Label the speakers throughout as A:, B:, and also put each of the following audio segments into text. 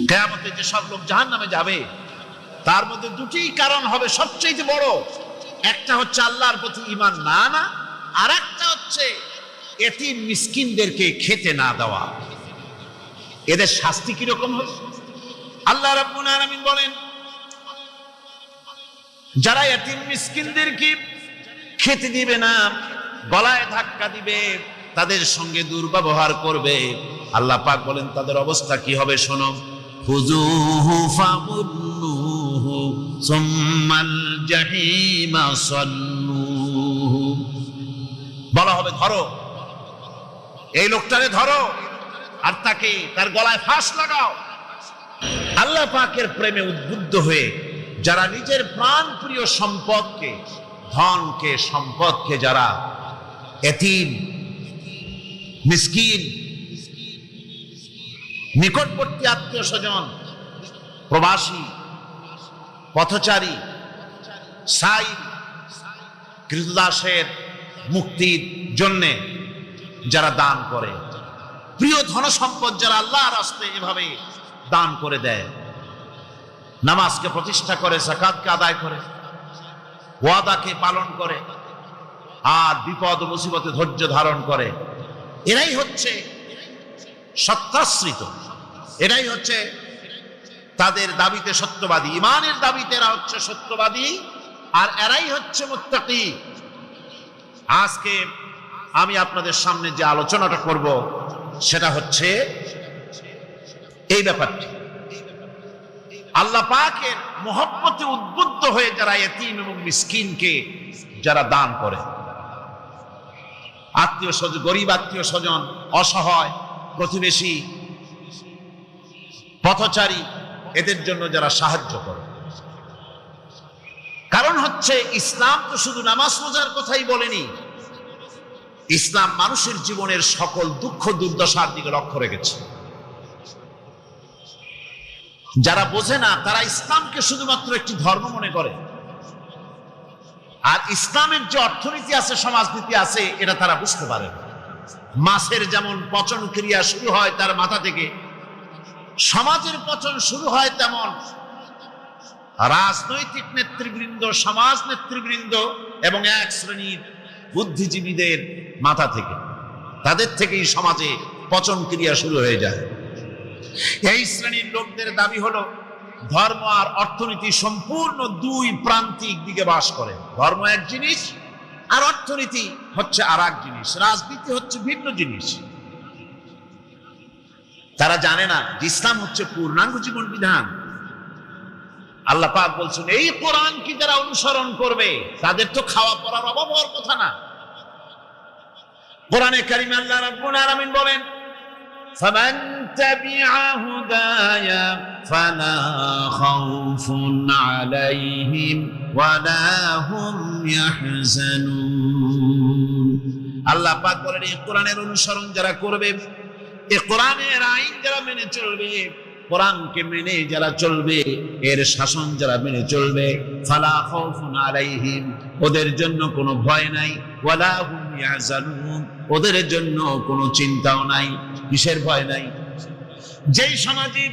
A: কিয়ামতে যে সব লোক জাহান্নামে যাবে তার মধ্যে দুটি কারণ হবে সবচেয়ে বড়। একটা হচ্ছে আল্লাহর প্রতি ঈমান না আনা, আর একটা হচ্ছে এতিম মিসকিনদেরকে খেতে না দেওয়া। এদের শাস্তি কিরকম হবে? আল্লাহ রাব্বুল আলামিন বলেন, যারা এতিম মিসকিনদেরকে খেতে দিবে না, গলায় ধাক্কা দিবে, তাদের সঙ্গে দুর্ব্যবহার করবে, আল্লাহ পাক বলেন তাদের অবস্থা কি হবে শোনো। খুযূহু ফাগুল্লুহু সুম্মাল জাহিমা সাল্লুহু। বলা হবে ধরো এই লোকটারে, ধরো আর তাকে তার গলায় ফাঁস লাগাও। আল্লাহ পাকের প্রেমে উদ্বুদ্ধ হয়ে যারা নিজের প্রাণ প্রিয় সম্পদকে, ধনকে, সম্পদকে যারা এতিম, মিসকিন, নিকটবর্তী আত্মীয় স্বজন, প্রবাসী, পথচারী, সাইল, কৃতদাসের মুক্তির জন্যে যারা দান করে, প্রিয় ধন সম্পদ যারা আল্লাহর রাস্তায় এভাবে দান করে দেয়, নামাজকে প্রতিষ্ঠা করে, যাকাতকে আদায় করে, ওয়াদাকে পালন করে, আর বিপদ ও মুসিবতে ধৈর্য ধারণ করে, এরাই হচ্ছে সত্যাশ্রিত, এরাই হচ্ছে তাদের দাবিতে সত্যবাদী, ঈমানের দাবিতে এরা হচ্ছে সত্যবাদী, আর এরাই হচ্ছে মুত্তাকি। আজকে আমি আপনাদের সামনে যে আলোচনাটা করব সেটা হচ্ছে এই ব্যাপারটি। আল্লাহ পাকের মহব্বতে উদ্বুদ্ধ হয়ে যারা এতিম এবং মিসকিনকে যারা দান করে, আত্মীয় স্বজন, গরিব আত্মীয় স্বজন, অসহায় প্রতিবেশী, পথচারী, এদের জন্য যারা সাহায্য করে। কারণ হচ্ছে ইসলাম তো শুধু নামাজ রোজার কথাই বলেনি, ইসলাম মানুষের জীবনের সকল দুঃখ দুর্দশার দিকে লক্ষ্য রেখেছে। যারা বোঝে না তারা ইসলামকে শুধুমাত্র একটি ধর্ম মনে করে, আর ইসলামের যে অর্থনীতি আছে, সমাজনীতি আছে, এটা তারা বুঝতে পারে না। মাছের যেমন পচন ক্রিয়া শুরু হয় তার মাথা থেকে, সমাজের পচন শুরু হয় তেমন রাজনৈতিক নেতৃবৃন্দ, সমাজ নেতৃবৃন্দ এবং এক শ্রেণীর বুদ্ধিজীবীদের মাথা থেকে, তাদের থেকেই সমাজে পচন ক্রিয়া শুরু হয়ে যায়। এই শ্রেণীর লোকদের দাবি হলো ধর্ম আর অর্থনীতি সম্পূর্ণ দুই প্রান্তিক দিকে বাস করে। ধর্ম এক জিনিস আর অর্থনীতি হচ্ছে আর এক জিনিস, রাজনীতি হচ্ছে ভিন্ন জিনিস। তারা জানে না যে ইসলাম হচ্ছে পূর্ণাঙ্গ জীবন বিধান। আল্লাহ পাক বলছেন এই কোরআন কি যারা অনুসরণ করবে তাদের তো খাওয়া পড়ার অভাব হওয়ার কথা না। কোরআনে কারিমে আল্লাহ রাব্বুল আলামিন বলেন, فمن تبع هداي فلا خوف عليهم ولا هم يحزنون। আল্লাহ পাক বলেন এই কোরআনের অনুসরণ যারা করবে, এই কোরআনের আইন যারা মেনে চলবে, কোরআনকে মেনে যারা চলবে, এর শাসন যারা মেনে চলবে, ফালা খাউফুন আলাইহিম, ওদের জন্য কোনো ভয় নাই, ওয়ালা হুম ইয়াহজানুন, ওদের জন্য কোনো চিন্তাও নাই। কিসের ভয় নাই? যেই সমাজে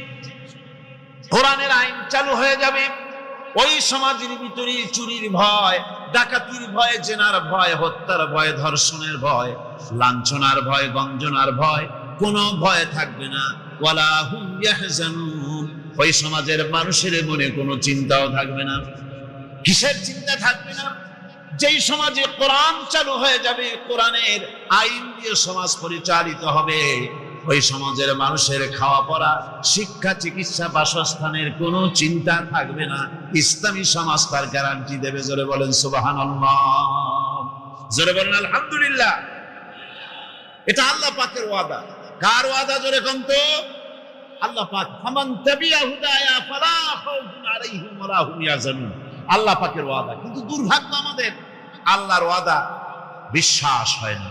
A: কোরআনের আইন চালু হয়ে যাবে, ওই সমাজের ভিতরে চুরির ভয়, ডাকাতির ভয়, জেনার ভয়, হত্যার ভয়, ধর্ষণের ভয়, লাঞ্ছনার ভয়, গঞ্জনার ভয়, কোনো ভয় থাকবে না। ওয়ালা হুম ইয়াহজানুন, ওই সমাজের মানুষের মনে কোনো চিন্তাও থাকবে না। কিসের চিন্তা থাকবে না? যেই সমাজে কোরআন চালু হয়ে যাবে, কোরআনের আইন দিয়ে সমাজ পরিচালিত হবে, ওই সমাজের মানুষের খাওয়া পড়া, শিক্ষা, চিকিৎসা, বাসস্থানের কোনো চিন্তা থাকবে না। ইসলামী সমাজ তার গ্যারান্টি দেবে। জোরে বলেন সুবহানাল্লাহ, জোরে বলেন আলহামদুলিল্লাহ। এটা আল্লাহ পাকের ওয়াদা। কার ওয়াদা? জোরে কোন তো? আল্লাহ পাক। ফামান তাবিয়া হুদায়া ফালা খাউফুন আলাইহিম ওয়ালা হুম ইয়াহজানুন, আল্লাহ পাকের ওয়াদা। কিন্তু দুর্ভাগ্য আমাদের, আল্লাহর ওয়াদা বিশ্বাস হয় না।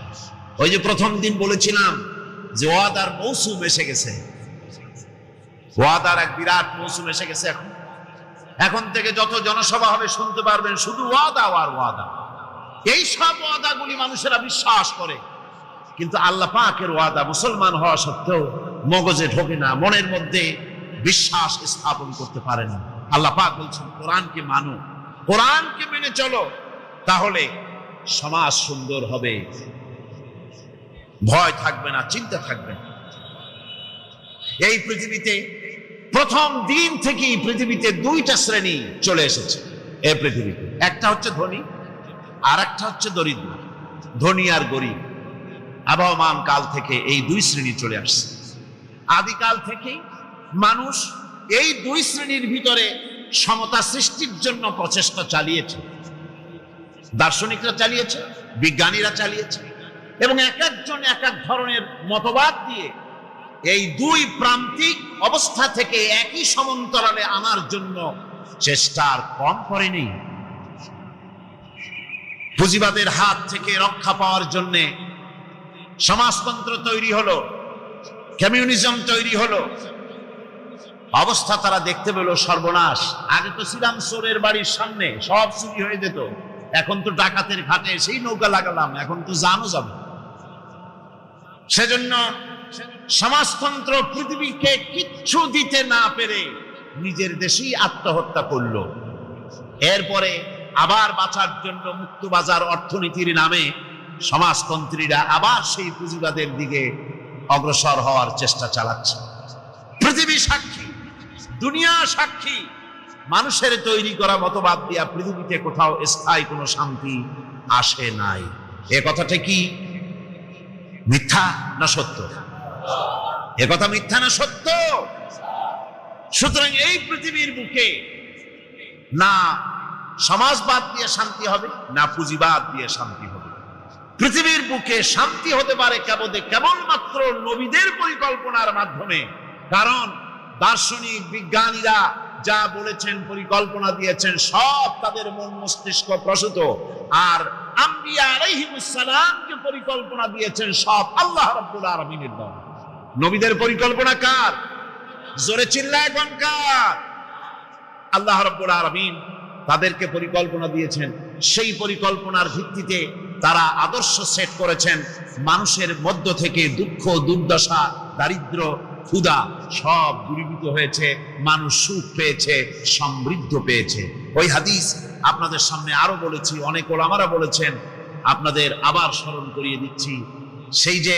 A: ওই যে প্রথম দিন বলেছিলাম যে ওয়াদার মৌসুম এসে গেছে, ওয়াদার এক বিরাট মৌসুম এসে গেছে। এখন থেকে যত জনসভা হবে শুনতে পারবেন শুধু ওয়াদা আর ওয়াদা। এই সব ওয়াদাগুলি মানুষেরা বিশ্বাস করে, কিন্তু আল্লাহ পাকের ওয়াদা মুসলমান হওয়া সত্ত্বেও মগজে ঢোকে না, মনের মধ্যে বিশ্বাস স্থাপন করতে পারে না। আল্লাহ পাক বলছেন কোরআনকে মানো, কোরআনকে মেনে চলো, তাহলে সমাজ সুন্দর হবে, ভয় থাকবে না, চিন্তা থাকবে না। এই পৃথিবীতে প্রথম দিন থেকেই পৃথিবীতে দুইটা শ্রেণী চলে এসেছে এই পৃথিবীতে। একটা হচ্ছে ধনী, আর একটা হচ্ছে দরিদ্র। ধনী আর গরিব আবহমান কাল থেকে এই দুই শ্রেণী চলে আসছে। আদিকাল থেকেই মানুষ এই দুই শ্রেণীর ভিতরে সমতা সৃষ্টির জন্য প্রচেষ্টা চালিয়েছে। দার্শনিকরা চালিয়েছে, বিজ্ঞানীরা চালিয়েছে, এবং এক একজন এক এক ধরনের মতবাদ দিয়ে এই দুই প্রান্তিক অবস্থা থেকে একই সমান্তরালে আনার জন্য চেষ্টা আর কম করেনি। পুঁজিবাদের হাত থেকে রক্ষা পাওয়ার জন্য সমাজতন্ত্র তৈরি হলো, কমিউনিজম তৈরি হলো। অবস্থা তারা দেখতে পেল সর্বনাশ। আগে তো ছিলাম চোরের বাড়ির সামনে, সব চুরি হয়ে যেত। এখন তো ডাকাতের ঘাটে সেই নৌকা লাগালাম, এখন তো জানো যাবে। সেজন্য সমাজতন্ত্র পৃথিবীকে কিচ্ছু দিতে না পেরে নিজের দেশেই আত্মহত্যা করলো। এরপরে আবার বাঁচার জন্য মুক্তবাজার অর্থনীতির নামে সমাজতন্ত্রীরা আবার সেই পুঁজিবাদের দিকে অগ্রসর হওয়ার চেষ্টা চালাচ্ছে। পৃথিবী সাক্ষী, দুনিয়া সাক্ষী, মানুষের তৈরি করা মতবাদ দিয়া পৃথিবীতে কোথাও স্থায়ী কোনো শান্তি আসে নাই। এ কথাটা কি মিথ্যা না সত্য? এ কথা মিথ্যা না সত্য? সুতরাং এই পৃথিবীর বুকে না সমাজবাদ দিয়ে শান্তি হবে, না পুঁজিবাদ দিয়ে শান্তি হবে। পৃথিবীর বুকে শান্তি হতে পারে কেবলমাত্র নবীদের পরিকল্পনার মাধ্যমে। কারণ দার্শনিক বিজ্ঞানীরা যা বলেছেন, পরিকল্পনা দিয়েছেন, সব তাদের মন মস্তিষ্ক প্রসূত। আর আম্বিয়া আলাইহিমুস সালামকে পরিকল্পনা দিয়েছেন সব আল্লাহ রাব্বুল আলামিনের দ্বারা। নবীদের পরিকল্পনা কার? জোরে চিল্লায় কোন কার? আল্লাহ রাব্বুল আলামিন তাদেরকে পরিকল্পনা দিয়েছেন। সেই পরিকল্পনার ভিত্তিতে তারা আদর্শ সেট করেছেন। মানুষের মধ্য থেকে দুঃখ, দুর্দশা, দারিদ্র, ক্ষুধা সব দূরীভূত হয়েছে, মানুষ সুখ পেয়েছে, সমৃদ্ধ পেয়েছে। ওই হাদিস আপনাদের সামনে আরো বলেছি, অনেক ওলামারা বলেছেন, আপনাদের আবার স্মরণ করিয়ে দিচ্ছি। সেই যে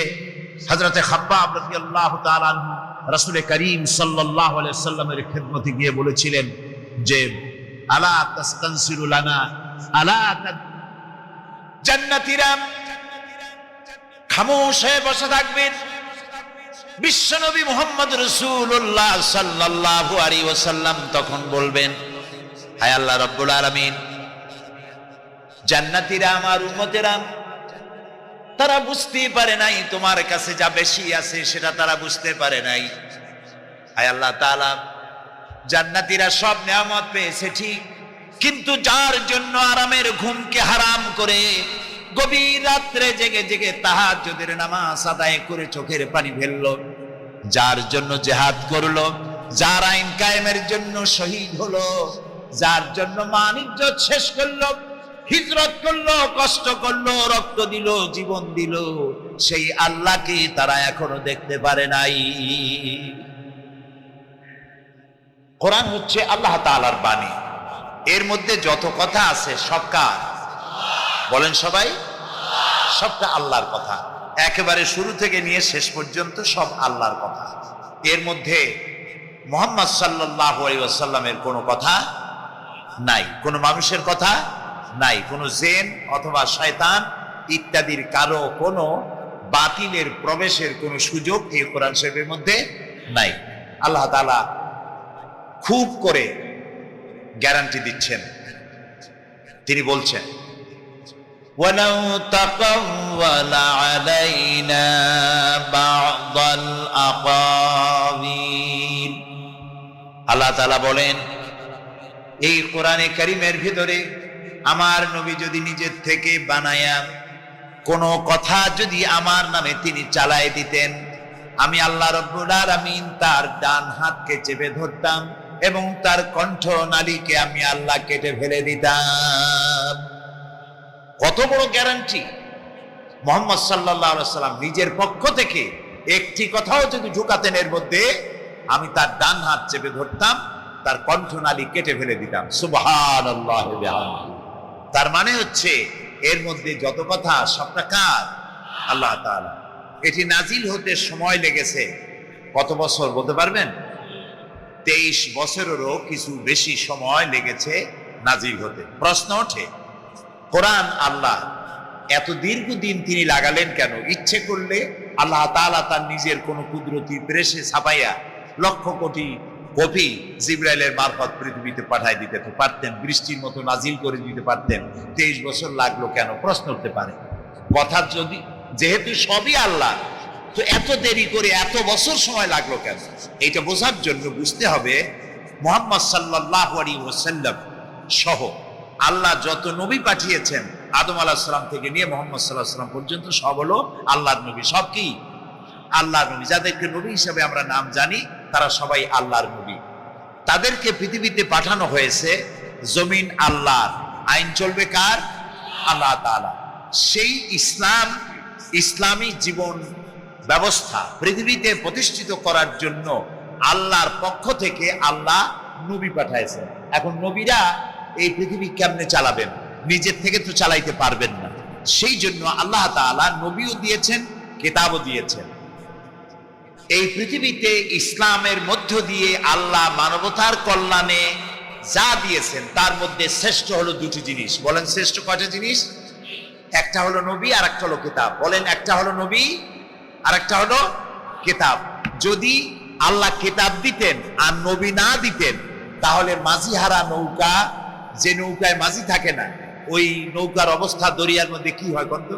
A: হযরতে খাব্বাব রাদিয়াল্লাহু তাআলা আনহু রাসূল করিম সাল্লাল্লাহু আলাইহি ওয়াসাল্লামের খেদমতে গিয়ে বলেছিলেন যে আলা তাস্তানসিরু লানা, আলা জান্নাতীরা খামোশ হয়ে বসে থাকবেন। বিশ্বনবী মুহাম্মদ রাসূলুল্লাহ সাল্লাল্লাহু আলাইহি ওয়াসাল্লাম তখন বলবেন, হায় আল্লাহ রাব্বুল আলামিন, জান্নাতীরা আমার উম্মতেরা তারা বুঝতে পারে নাই, তোমার কাছে যা বেশি আছে সেটা তারা বুঝতে পারে নাই। হায় আল্লাহ তাআলা, জান্নাতীরা সব নিয়ামত পেয়েছে ঠিক, কিন্তু যার জন্য আরামের ঘুমকে হারাম করে গভীর রাত্রে জেগে জেগে তাহাজ্জুদের নামাজ আদায় করে চোখের পানি ফেললো, যার জন্য জিহাদ করলো, যার আইন কায়েমের জন্য শহীদ হলো, যার জন্য মান ইজ্জত শেষ করলো, হিজরত করলো, কষ্ট করলো, রক্ত দিল, জীবন দিল, সেই আল্লাহকে তারা এখনো দেখতে পারে নাই। কোরআন হচ্ছে আল্লাহ তাআলার বাণী। এর মধ্যে যত কথা আছে সব কার? বলেন সবাই। সবটা আল্লাহর কথা, একেবারে শুরু থেকে নিয়ে শেষ পর্যন্ত সব আল্লাহর কথা। এর মধ্যে মুহাম্মদ সাল্লাল্লাহু আলাইহি ওয়াসাল্লামের কোনো কথা নাই, কোনো মানুষের কথা নাই, কোনো জিন অথবা শয়তান ইত্যাদির কারো কোনো বাতিলের প্রবেশের কোনো সুযোগ এই কোরআন শরীফের মধ্যে নাই। আল্লাহ তাআলা খুব করে গ্যারান্টি দিচ্ছেন। তিনি বলছেন, ওয়ালাউ তাকাওয়ালা আলাইনা বা'দাল আকাওয়িল। আল্লাহ তাআলা বলেন, এই কোরআনে কারীমের ভিতরে আমার নবী যদি নিজের থেকে বানায়া কোনো কথা যদি আমার নামে তিনি চালায় দিতেন, আমি আল্লাহ রাব্বুল আলামিন তার ডান হাতকে চেপে ধরতাম এবং তার কণ্ঠ নালীকে আমি আল্লাহ কেটে ফেলে দিতাম। কত বড় গ্যারান্টি! মুহাম্মদ সাল্লাল্লাহু আলাইহি ওয়াসাল্লাম নিজের পক্ষ থেকে একটি কথাও যদি ঢুকাতেন এর মধ্যে,
B: আমি তার ডান হাত চেপে ধরতাম, তার কণ্ঠনালী কেটে ফেলে দিতাম। সুবহানাল্লাহ। তার মানে হচ্ছে এর মধ্যে যত কথা সবটা কার? আল্লাহ তাআলা। এটি নাজিল হতে সময় লেগেছে কত বছর বলতে পারবেন? 23 বছরেরও কিছু বেশি সময় লেগেছে নাজিল হতে। প্রশ্ন ওঠে, কোরআন আল্লাহ এত দীর্ঘদিন তিনি লাগালেন কেন? ইচ্ছে করলে আল্লাহ তাআলা তার নিজের কোন কুদরতি প্রেসে ছাপাইয়া লক্ষ কোটি কপি জিবরাইলের মারফত পৃথিবীতে পাঠায় দিতে তো পারতেন, বৃষ্টির মতো নাজিল করে দিতে পারতেন। 23 বছর লাগলো কেন? প্রশ্ন উঠতে পারে। কথা যদি যেহেতু সবই আল্লাহ, তো এত দেরি করে এত বছর সময় লাগলো কেন? এইটা বোঝার জন্য বুঝতে হবে মুহাম্মদ সাল্লাল্লাহু আলাইহি ওয়াসাল্লাম সহ আল্লাহ যত নবী পাঠিয়েছেন আদম আলাইহিস সালাম থেকে নিয়ে মুহাম্মদ সাল্লাল্লাহু আলাইহি ওয়াসাল্লাম পর্যন্ত সব হলো আল্লাহর নবী। সব কি আল্লাহর নবী। যাদেরকে নবী হিসেবে আমরা নাম জানি তারা সবাই আল্লাহর নবী। তাদেরকে পৃথিবীতে পাঠানো হয়েছে জমিন আল্লাহর, আইন চলবে কার? আল্লাহ তাআলা। সেই ইসলামী জীবন ব্যবস্থা পৃথিবীতে প্রতিষ্ঠিত করার জন্য আল্লাহর পক্ষ থেকে আল্লাহ নবী পাঠাইছেন। এখন নবীরা এই পৃথিবী কেমনে চালাবেন? নিজের থেকে তো চালাইতে পারবেন না। সেই জন্য আল্লাহ তাআলা নবীও দিয়েছেন, কিতাবও দিয়েছেন। এই পৃথিবীতে ইসলামের মধ্য দিয়ে আল্লাহ মানবতার কল্যাণে যা দিয়েছেন তার মধ্যে শ্রেষ্ঠ হলো দুটি জিনিস। বলেন শ্রেষ্ঠ কয়টা জিনিস? একটা হলো নবী আর একটা হলো কিতাব। বলেন একটা হলো নবী আর একটা হলো কিতাব। যদি আল্লাহ কিতাব দিতেন আর নবী না দিতেন তাহলে মাঝি হারা নৌকা, যে নৌকায় মাঝি থাকে না, ওই নৌকার অবস্থা দরিয়ার মধ্যে কি হয় বলতো?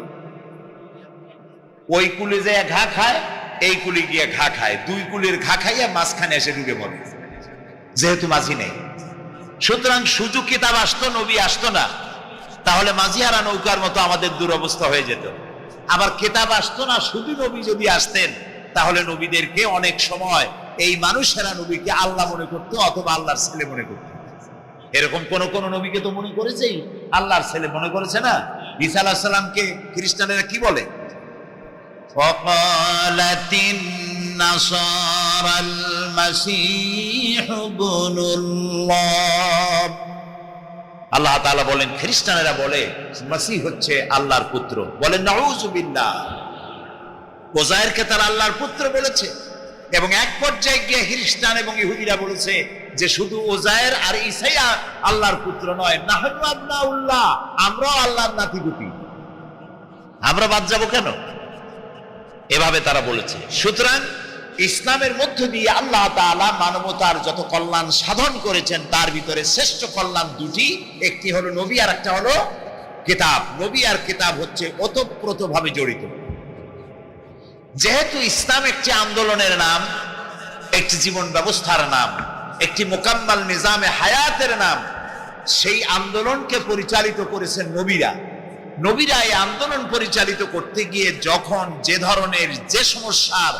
B: ওই কুলে যায় ঘা খায়, এই কুলে গিয়ে ঘা খায়, দুই কুলের ঘা খাইয়া মাঝখানে এসে ডুবে পড়ে, যেহেতু মাঝি নেই। সুতরাং সুযোগ কিতাব আসতো, নবী আসতো না, তাহলে মাঝিহারা নৌকার মতো আমাদের দুরবস্থা হয়ে যেত। আবার কিতাব আসতো না, শুধু নবী যদি আসতেন তাহলে নবীদেরকে অনেক সময় এই মানুষেরা নবীকে আল্লাহ মনে করতো অথবা আল্লাহর ছেলে মনে করতো। এরকম কোন কোন নবীকে তো মনে করেছেই আল্লাহর ছেলে মনে করেছে না। ঈসা আলাইহিস সালামকে খ্রিস্টানেরা কি বলে? ওয়াকালাতিন নাসারাল মাসীহ ইবনুল্লাহ। আল্লাহ তাআলা বলেন খ্রিস্টানেরা বলে মাসীহ হচ্ছে আল্লাহর পুত্র। বলেন নাউযুবিল্লাহ। ওজায়েরকে তারা আল্লাহর পুত্র বলেছে এবং এক পর্যায়ে গিয়ে খ্রিস্টান এবং ইহুদিরা বলেছে যে শুধু ওজায়ের আর ঈসাই আল্লাহর পুত্র নয়, নাহনু আবনাউল্লাহ, আমরাও আল্লাহর নাতিপুতি। আমরা বাদ যাবো কেন? এভাবে তারা বলেছে। সুতরাং ইসলামের মধ্য দিয়ে আল্লাহ তাআলা মানবতার যত কল্যাণ সাধন করেছেন তার ভিতরে শ্রেষ্ঠ কল্যাণ দুটি, একটি হলো নবী আর একটা হলো কিতাব। নবী আর কিতাব হচ্ছে ওতপ্রোতভাবে জড়িত। যেহেতু ইসলাম একটি আন্দোলনের নাম, একটি জীবন ব্যবস্থার নাম, একটি মোকাম্মাল নিজামে হায়াতের নাম, সেই আন্দোলনকে পরিচালিত করেছেন নবীরা। নবীরা এই আন্দোলন পরিচালিত করতে গিয়ে যখন যে ধরনের যে সমস্যার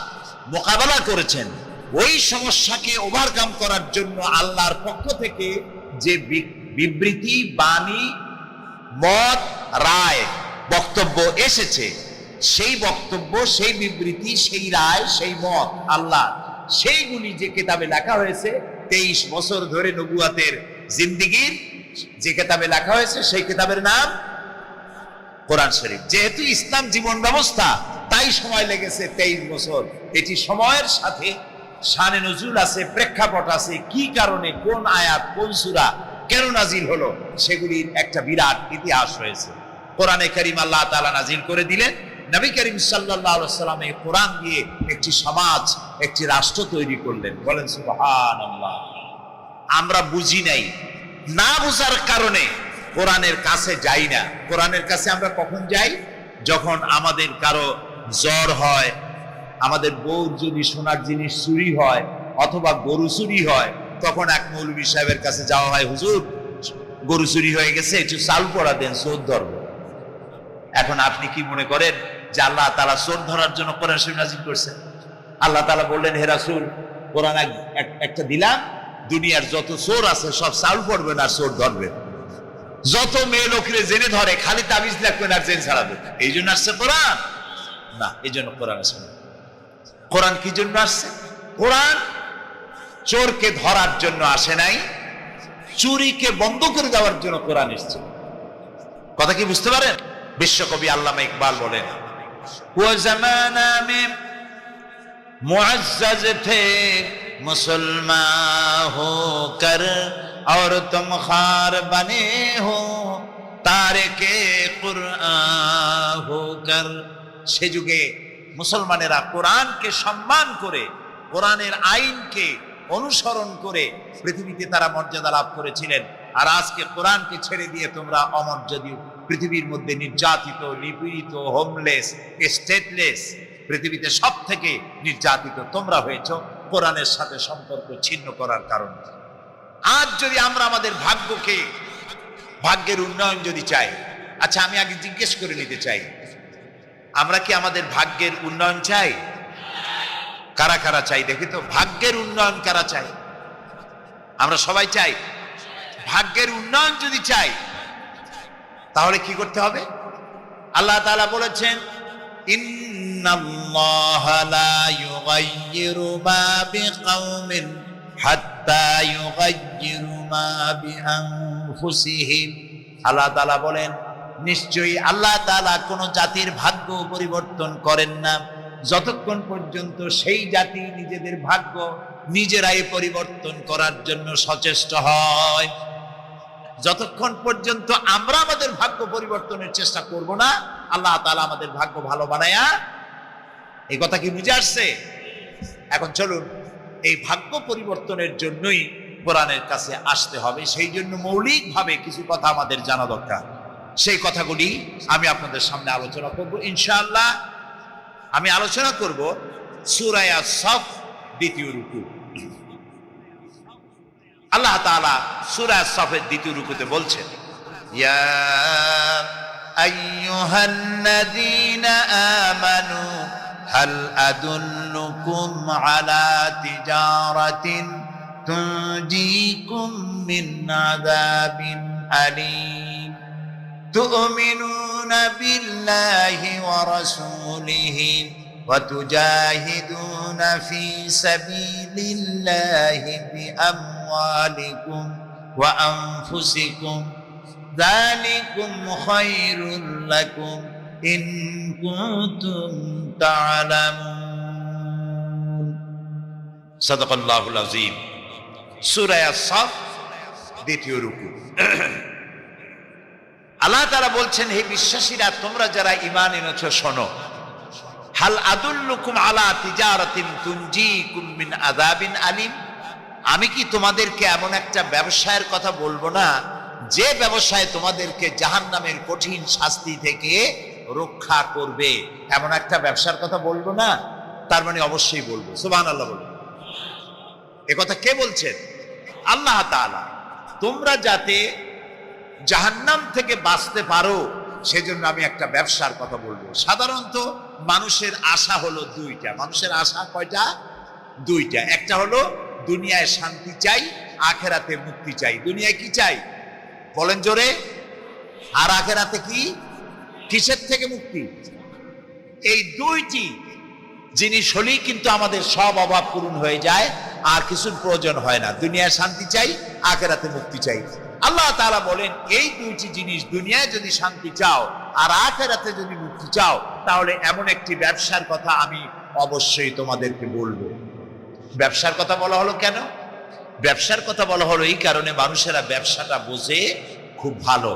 B: মোকাবেলা করেছেন, ওই সমস্যাকে ওভারকাম করার জন্য আল্লাহর পক্ষ থেকে যে বিবৃতি, বাণী, মত, রায়, বক্তব্য এসেছে, সেই বক্তব্য, সেই বিবৃতি, সেই রায়, সেই মত আল্লাহ, সেইগুলি যে কিতাবে লেখা হয়েছে 23 বছর ধরে নবুয়াতের জিন্দেগীর যে কিতাবে লেখা হয়েছে, সেই কিতাবের নাম কোরআন শরীফ। যেহেতু ইসলাম জীবন ব্যবস্থা, তাই সময় লেগেছে 23 বছর। এটি সময়ের সাথে শানে নজুল আছে, প্রেক্ষাপট আছে, কি কারণে কোন আয়াত কোন সূরা কেন নাজিল হলো, সেগুলির একটা বিরাট ইতিহাস রয়েছে। কোরআনে কারীম আল্লাহ তাআলা নাজিল করে দিলেন। নবী করিম সাল্লাল্লাহু আলাইহি ওয়াসাল্লাম এই কোরআন দিয়ে একটি সমাজ, একটি রাষ্ট্র তৈরি করলেন। বলেন সুবহানাল্লাহ। আমরা বুঝি নাই, না বুঝার কারণে কোরআনের কাছে যাই না। কোরআনের কাছে আমরা কখন যাই? যখন আমাদের কারো জ্বর হয়, আমাদের বউর যদি সোনার জিনিস চুরি হয় অথবা গরু চুরি হয়, তখন এক মৌলভী সাহেবের কাছে যাওয়া হয়, হুজুর গরু চুরি হয়ে গেছে, একটু চাল পড়া দেন, চোর ধরবো। এখন আপনি কি মনে করেন যে আল্লাহ তাআলা চোর ধরার জন্য কোরআন শরীফ নাযিল করছেন? আল্লাহ তাআলা বললেন, হে রাসূল, কোরআন একটা দিলাম, দুনিয়ার যত চোর আছে সব চাল পড়বেন আর চোর ধরবেন। যত মেয়ে লোকরে জেনে ধরে খালি তাবিজ লাগবেন আর জেন ছাড়াবে। এই জন্য আসছে কোরআন? না, এই জন্য কোরআন আসছে। কোরআন কি জন্য আসছে? কোরআন চোরকে ধরার জন্য আসে নাই, চুরিকে বন্ধ করে দেওয়ার জন্য কোরআন এসেছে। কথা কি বুঝতে পারেন? বিশ্বকবি আল্লামা ইকবাল বলেন, वो जमाना में मुअज़्ज़ज़ थे मुसलमान होकर और तुम खार बने हो तारिके कुरआन होकर। সে যুগে মুসলমানেরা কোরআনকে সম্মান করে, কোরআনের আইনকে অনুসরণ করে পৃথিবীতে তারা মর্যাদা লাভ করেছিলেন। আর আজকে কোরআনকে ছেড়ে দিয়ে তোমরা অমর্যাদা, পৃথিবীর মধ্যে নির্যাতিত, নিপীড়িত, হোমলেস, স্টেটলেস, পৃথিবীতে সব থেকে নির্যাতিত তোমরা হয়েছো কোরআনের সাথে সম্পর্ক ছিন্ন করার কারণে। আজ যদি আমরা আমাদের ভাগ্যকে, ভাগ্যের উন্নয়ন যদি চাই, আচ্ছা আমি আগে জিজ্ঞেস করে নিতে চাই, আমরা কি আমাদের ভাগ্যের উন্নয়ন চাই? কারা কারা চাই দেখি তো, ভাগ্যের উন্নয়ন কারা চাই? আমরা সবাই চাই। ভাগ্যের উন্নয়ন যদি চাই তাহলে কি করতে হবে? আল্লাহ তাআলা বলেছেন, ইন্নাল্লাহা লা ইউগাইয়িরু মা বিকাওমিন হাত্তা ইউগাইয়িরু মা বিআনফুসিহিম। আল্লাহ তাআলা বলেন, নিশ্চয়ই আল্লাহ তাআলা কোন জাতির ভাগ্য পরিবর্তন করেন না যতক্ষণ পর্যন্ত সেই জাতি নিজেদের ভাগ্য নিজেরাই পরিবর্তন করার জন্য সচেষ্ট হয়। যতক্ষণ পর্যন্ত আমরা আমাদের ভাগ্য পরিবর্তনের চেষ্টা করব না, আল্লাহ তাআলা আমাদের ভাগ্য ভালো বানায়া, এই কথা কি বুঝে আসছে? এখন চলুন, এই ভাগ্য পরিবর্তনের জন্যই কোরআনের কাছে আসতে হবে। সেই জন্য মৌলিকভাবে কিছু কথা আমাদের জানা দরকার। সেই কথাগুলি আমি আপনাদের সামনে আলোচনা করব ইনশাআল্লাহ। আমি আলোচনা করব সূরা আস-সাফ দ্বিতীয় রুকু। আল্লাহ তাআলা সূরা আস-সাফের দ্বিতীয় রুকুতে বলছেন, ইয়া আইয়ুহাল্লাযীনা আমানু হাল আদুল্লুকুম আলা তিজারাতিন তুনজিকুম মিন আযাবিন আলীম তু'মিনুনা বিল্লাহি ওয়া রাসূলিহি وتجاهدون في سبيل الله بأموالكم وأنفسكم ذلكم خير لكم إن كنتم تعلمون صدق الله العظيم। সূরা আস-সাফ দ্বিতীয় রুকু। আল্লাহ তাআলা বলছেন, হে বিশ্বাসীরা, তোমরা যারা ঈমান এনেছো শোনো, হাল আদুল্লুকুম আলা তিজারাতিন তুনজিকুম মিন আযাবিন আলীম। আমি কি তোমাদেরকে এমন একটা ব্যবসায়ের কথা বলবো না যে ব্যবসায় তোমাদেরকে জাহান্নামের কঠিন শাস্তি থেকে রক্ষা করবে? এমন একটা ব্যবসার কথা বলবো না? তার মানে অবশ্যই বলবো। সুবহানাল্লাহ বলবো। এ কথা কে বলছেন? আল্লাহ তাআলা। তোমরা যাতে জাহান্নাম থেকে বাঁচতে পারো সেজন্য আমি একটা ব্যবসার কথা বলবো। সাধারণত মানুষের আশা হলো দুইটা। মানুষের আশা কয়টা? দুইটা। একটা হলো দুনিয়ায় শান্তি চাই, আখেরাতে মুক্তি চাই। দুনিয়ায় কি চাই বলেন জোরে? আর আখেরাতে কি? কিসের থেকে মুক্তি? এই দুইটি জিনিস হলেই কিন্তু আমাদের সব অভাব পূরণ হয়ে যায়, আর কিছুর প্রয়োজন হয় না। দুনিয়ায় শান্তি চাই, আখেরাতে মুক্তি চাই। আল্লাহ তাআলা বলেন, এই দুইটি জিনিস, দুনিয়ায় যদি শান্তি চাও আর আখিরাতে যদি মুক্তি চাও, তাহলে এমন একটি ব্যবসার কথা আমি অবশ্যই তোমাদেরকে বলবো। ব্যবসার কথা বলা হলো কেন? ব্যবসার কথা বলা হলো এই কারণে, মানুষেরা ব্যবসাটা বোঝে খুব ভালো।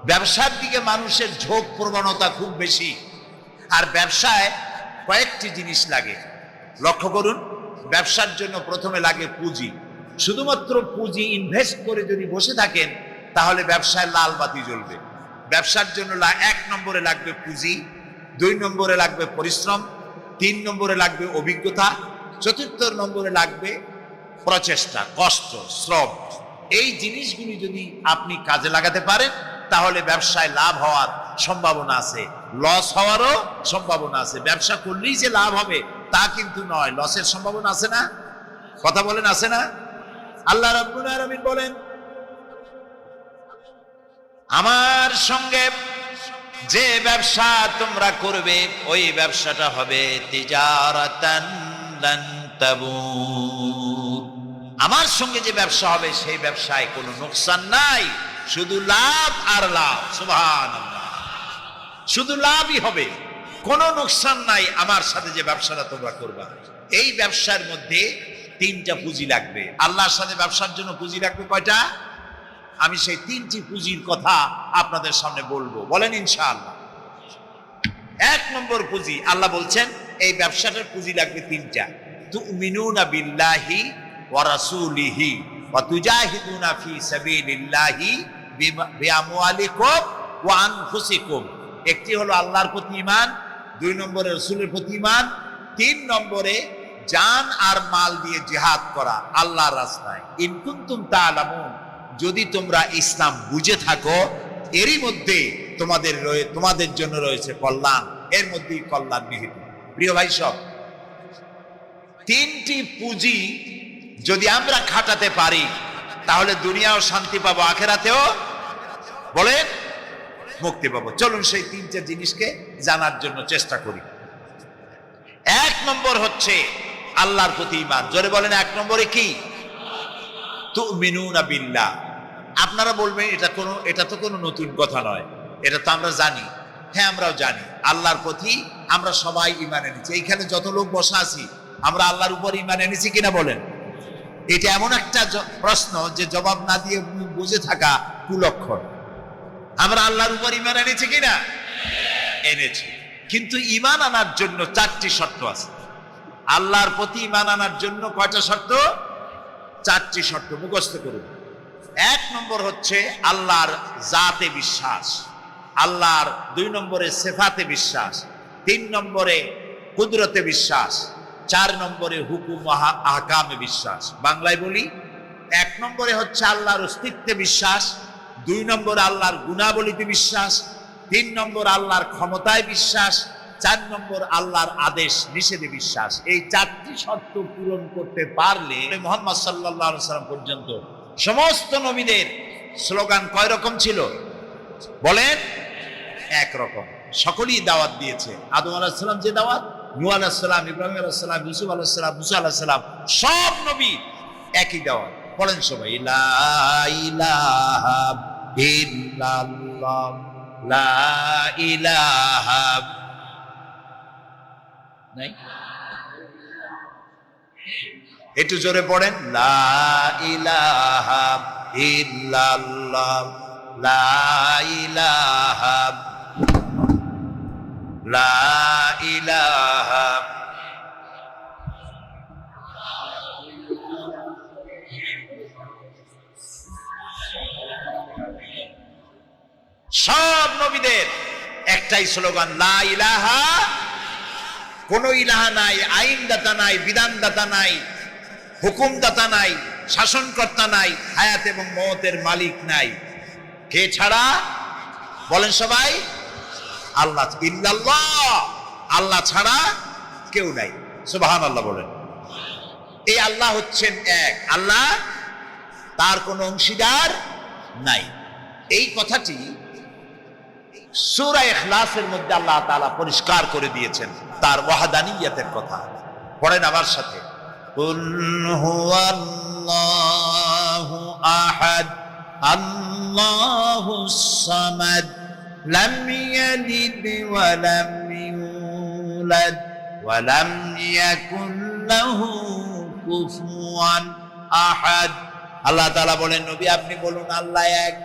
B: ব্যবসার দিকে মানুষের ঝোঁক প্রবণতা খুব বেশি। আর ব্যবসায় কয়েকটি জিনিস লাগে, লক্ষ্য করুন। ব্যবসার জন্য প্রথমে লাগে পুঁজি। শুধুমাত্র পুঁজি ইনভেস্ট করে যদি বসে থাকেন তাহলে ব্যবসায় লাল বাতি জ্বলবে। ব্যবসার জন্য 1 নম্বরে লাগবে পুঁজি, 2 নম্বরে লাগবে পরিশ্রম, 3 নম্বরে লাগবে অভিজ্ঞতা, 4 নম্বরে লাগবে প্রচেষ্টা, কষ্ট, শ্রম। এই জিনিসগুলি যদি আপনি কাজে লাগাতে পারেন তাহলে ব্যবসায় লাভ হওয়ার সম্ভাবনা আছে, লস হওয়ারও সম্ভাবনা আছে। ব্যবসা করলেই যে লাভ হবে তা কিন্তু নয়, লসের সম্ভাবনা আছে না? কথা বলেন, আছে না? আল্লাহ রাব্বুল আলামিন বলেন, আমার সঙ্গে যে ব্যবসা তোমরা করবে ওই ব্যবসাটা হবে তিজারাতান লান তাবুর। আমার সঙ্গে যে ব্যবসা হবে সেই ব্যবসায় কোনো নোকসান নাই, শুধু লাভ আর লাভ। সুবহানাল্লাহ, শুধু লাভই হবে, কোনো নোকসান নাই। আমার সাথে যে ব্যবসাটা তোমরা করবা, এই ব্যবসার মধ্যে তিনটা পুঁজি লাগবে। আল্লাহর সাথে ব্যবসার জন্য পুঁজি লাগবে কয়টা? আমি সেই তিনটি পুঁজির কথা আপনাদের সামনে বলবো, বলেন ইনশাআল্লাহ। এক নম্বর পুঁজি, আল্লাহ বলছেন এই ব্যবসাটার পুঁজি লাগবে তিনটা। তুমিনুনা বিল্লাহি ওয়া রাসূলিহি ওয়া তুজাহিদুনা ফি সাবিলিল্লাহি বিআমওয়ালিকুম ওয়া আনফুসিকুম। একটি হলো আল্লাহর প্রতি ঈমান, দুই নম্বরে রাসূলের প্রতি ঈমান, তিন নম্বরে জান আর মাল দিয়ে জিহাদ করা আল্লাহর রাস্তায়। ইন কুনতুম তা'লামুন, যদি তোমরা ইসলাম বুঝে থাকো, এরই মধ্যে তোমাদের জন্য রয়েছে কল্যাণ, এর মধ্যেই কল্যাণ নিহিত। প্রিয় ভাই সব, তিনটি পুঁজি যদি আমরা খাটাতে পারি তাহলে দুনিয়াও শান্তি পাবো, আখেরাতেও বলেন মুক্তি পাবো। চলুন সেই তিনটা জিনিসকে জানার জন্য চেষ্টা করি। এক নম্বর হচ্ছে আল্লাহর প্রতি ঈমান। জোরে বলেন, এক নম্বরে কি? তুমিনুনা বিল্লাহ। আপনারা বলবেন এটা তো কোনো নতুন কথা নয়, এটা তো আমরা জানি। হ্যাঁ, আমরাও জানি আল্লাহর প্রতি আমরা সবাই ঈমান এনেছি। এইখানে যত লোক বসা আছি আমরা আল্লাহর উপর ঈমান এনেছি কিনা বলেন? এটা এমন একটা প্রশ্ন যে জবাব না দিয়ে বুঝে থাকা কুলক্ষণ। আমরা আল্লাহর উপর ঈমান এনেছি কিনা? এনেছি। কিন্তু ঈমান আনার জন্য চারটি শর্ত আছে। আল্লাহর প্রতি ঈমান আনার জন্য কয়টা শর্ত? চারটি শর্ত, মুখস্থ করুন। এক নম্বর হচ্ছে আল্লাহর জাতে বিশ্বাস, আল্লাহর দুই নম্বরে সিফাতে বিশ্বাস, তিন নম্বরে কুদরতে বিশ্বাস, চার নম্বরে হুকুম আহকামে বিশ্বাস। বাংলায় বলি, এক নম্বরে হচ্ছে আল্লাহর অস্তিত্বে বিশ্বাস, দুই নম্বরে আল্লাহর গুণাবলীতে বিশ্বাস, তিন নম্বর আল্লাহর ক্ষমতায় বিশ্বাস, চার নম্বর আল্লাহর আদেশ নিষেধে বিশ্বাস। এই চারটি শর্ত পূরণ করতে পারলে মুহাম্মদ সাল্লাল্লাহু আলাইহি ওয়াসাল্লাম পর্যন্ত সমস্ত নবীদের স্লোগান কয় রকম ছিল বলেন? এক রকম। সকলেই দাওয়াত দিয়েছে। আদম আলাইহিস সালাম যে দাওয়াত, নূহ আলাইহিস সালাম, ইব্রাহিম আলাইহিস সালাম, ইউসুফ আলাইহিস সালাম, মুসা আলাইহিস সালাম, সব নবী একই দাওয়াত। বলেন সবাই, লা ইলাহা ইল্লাল্লাহ, লা ইলাহা নাই, একটু জোরে পড়েন, লা ইলাহা ইল্লাল্লাহ, লা ইলাহা, লা ইলাহা। সব নবীদের একটাই স্লোগান, লা ইলাহা। কোন ইলাহা নাই, আইনদাতা নাই, বিধানদাতা নাই, হুকুমদাতা নাই, শাসনকর্তা নাই, হায়াত এবং মওতের মালিক নাই। কে ছাড়া? বলেন সবাই, আল্লাহ। ইল্লাল্লাহ, আল্লাহ ছাড়া কেউ নাই। সুবহানাল্লাহ বলেন। এই আল্লাহ হচ্ছেন এক আল্লাহ, তার কোনো অংশীদার নাই। এই কথাটি সূরা ইখলাসের মধ্যে আল্লাহ তাআলা পরিষ্কার করে দিয়েছেন, তার ওয়াহদানিয়তের কথা। পড়েন আমার সাথে, কুল হুয়াল্লাহু আহাদ, আল্লাহুস সামাদ, লাম ইয়ালিদ ওয়া লাম ইউলাদ ওয়া লাম ইয়াকুল লাহু কুফুয়ান আহাদ। আল্লাহ তাআলা বলেন, নবী আপনি বলুন আল্লাহ এক,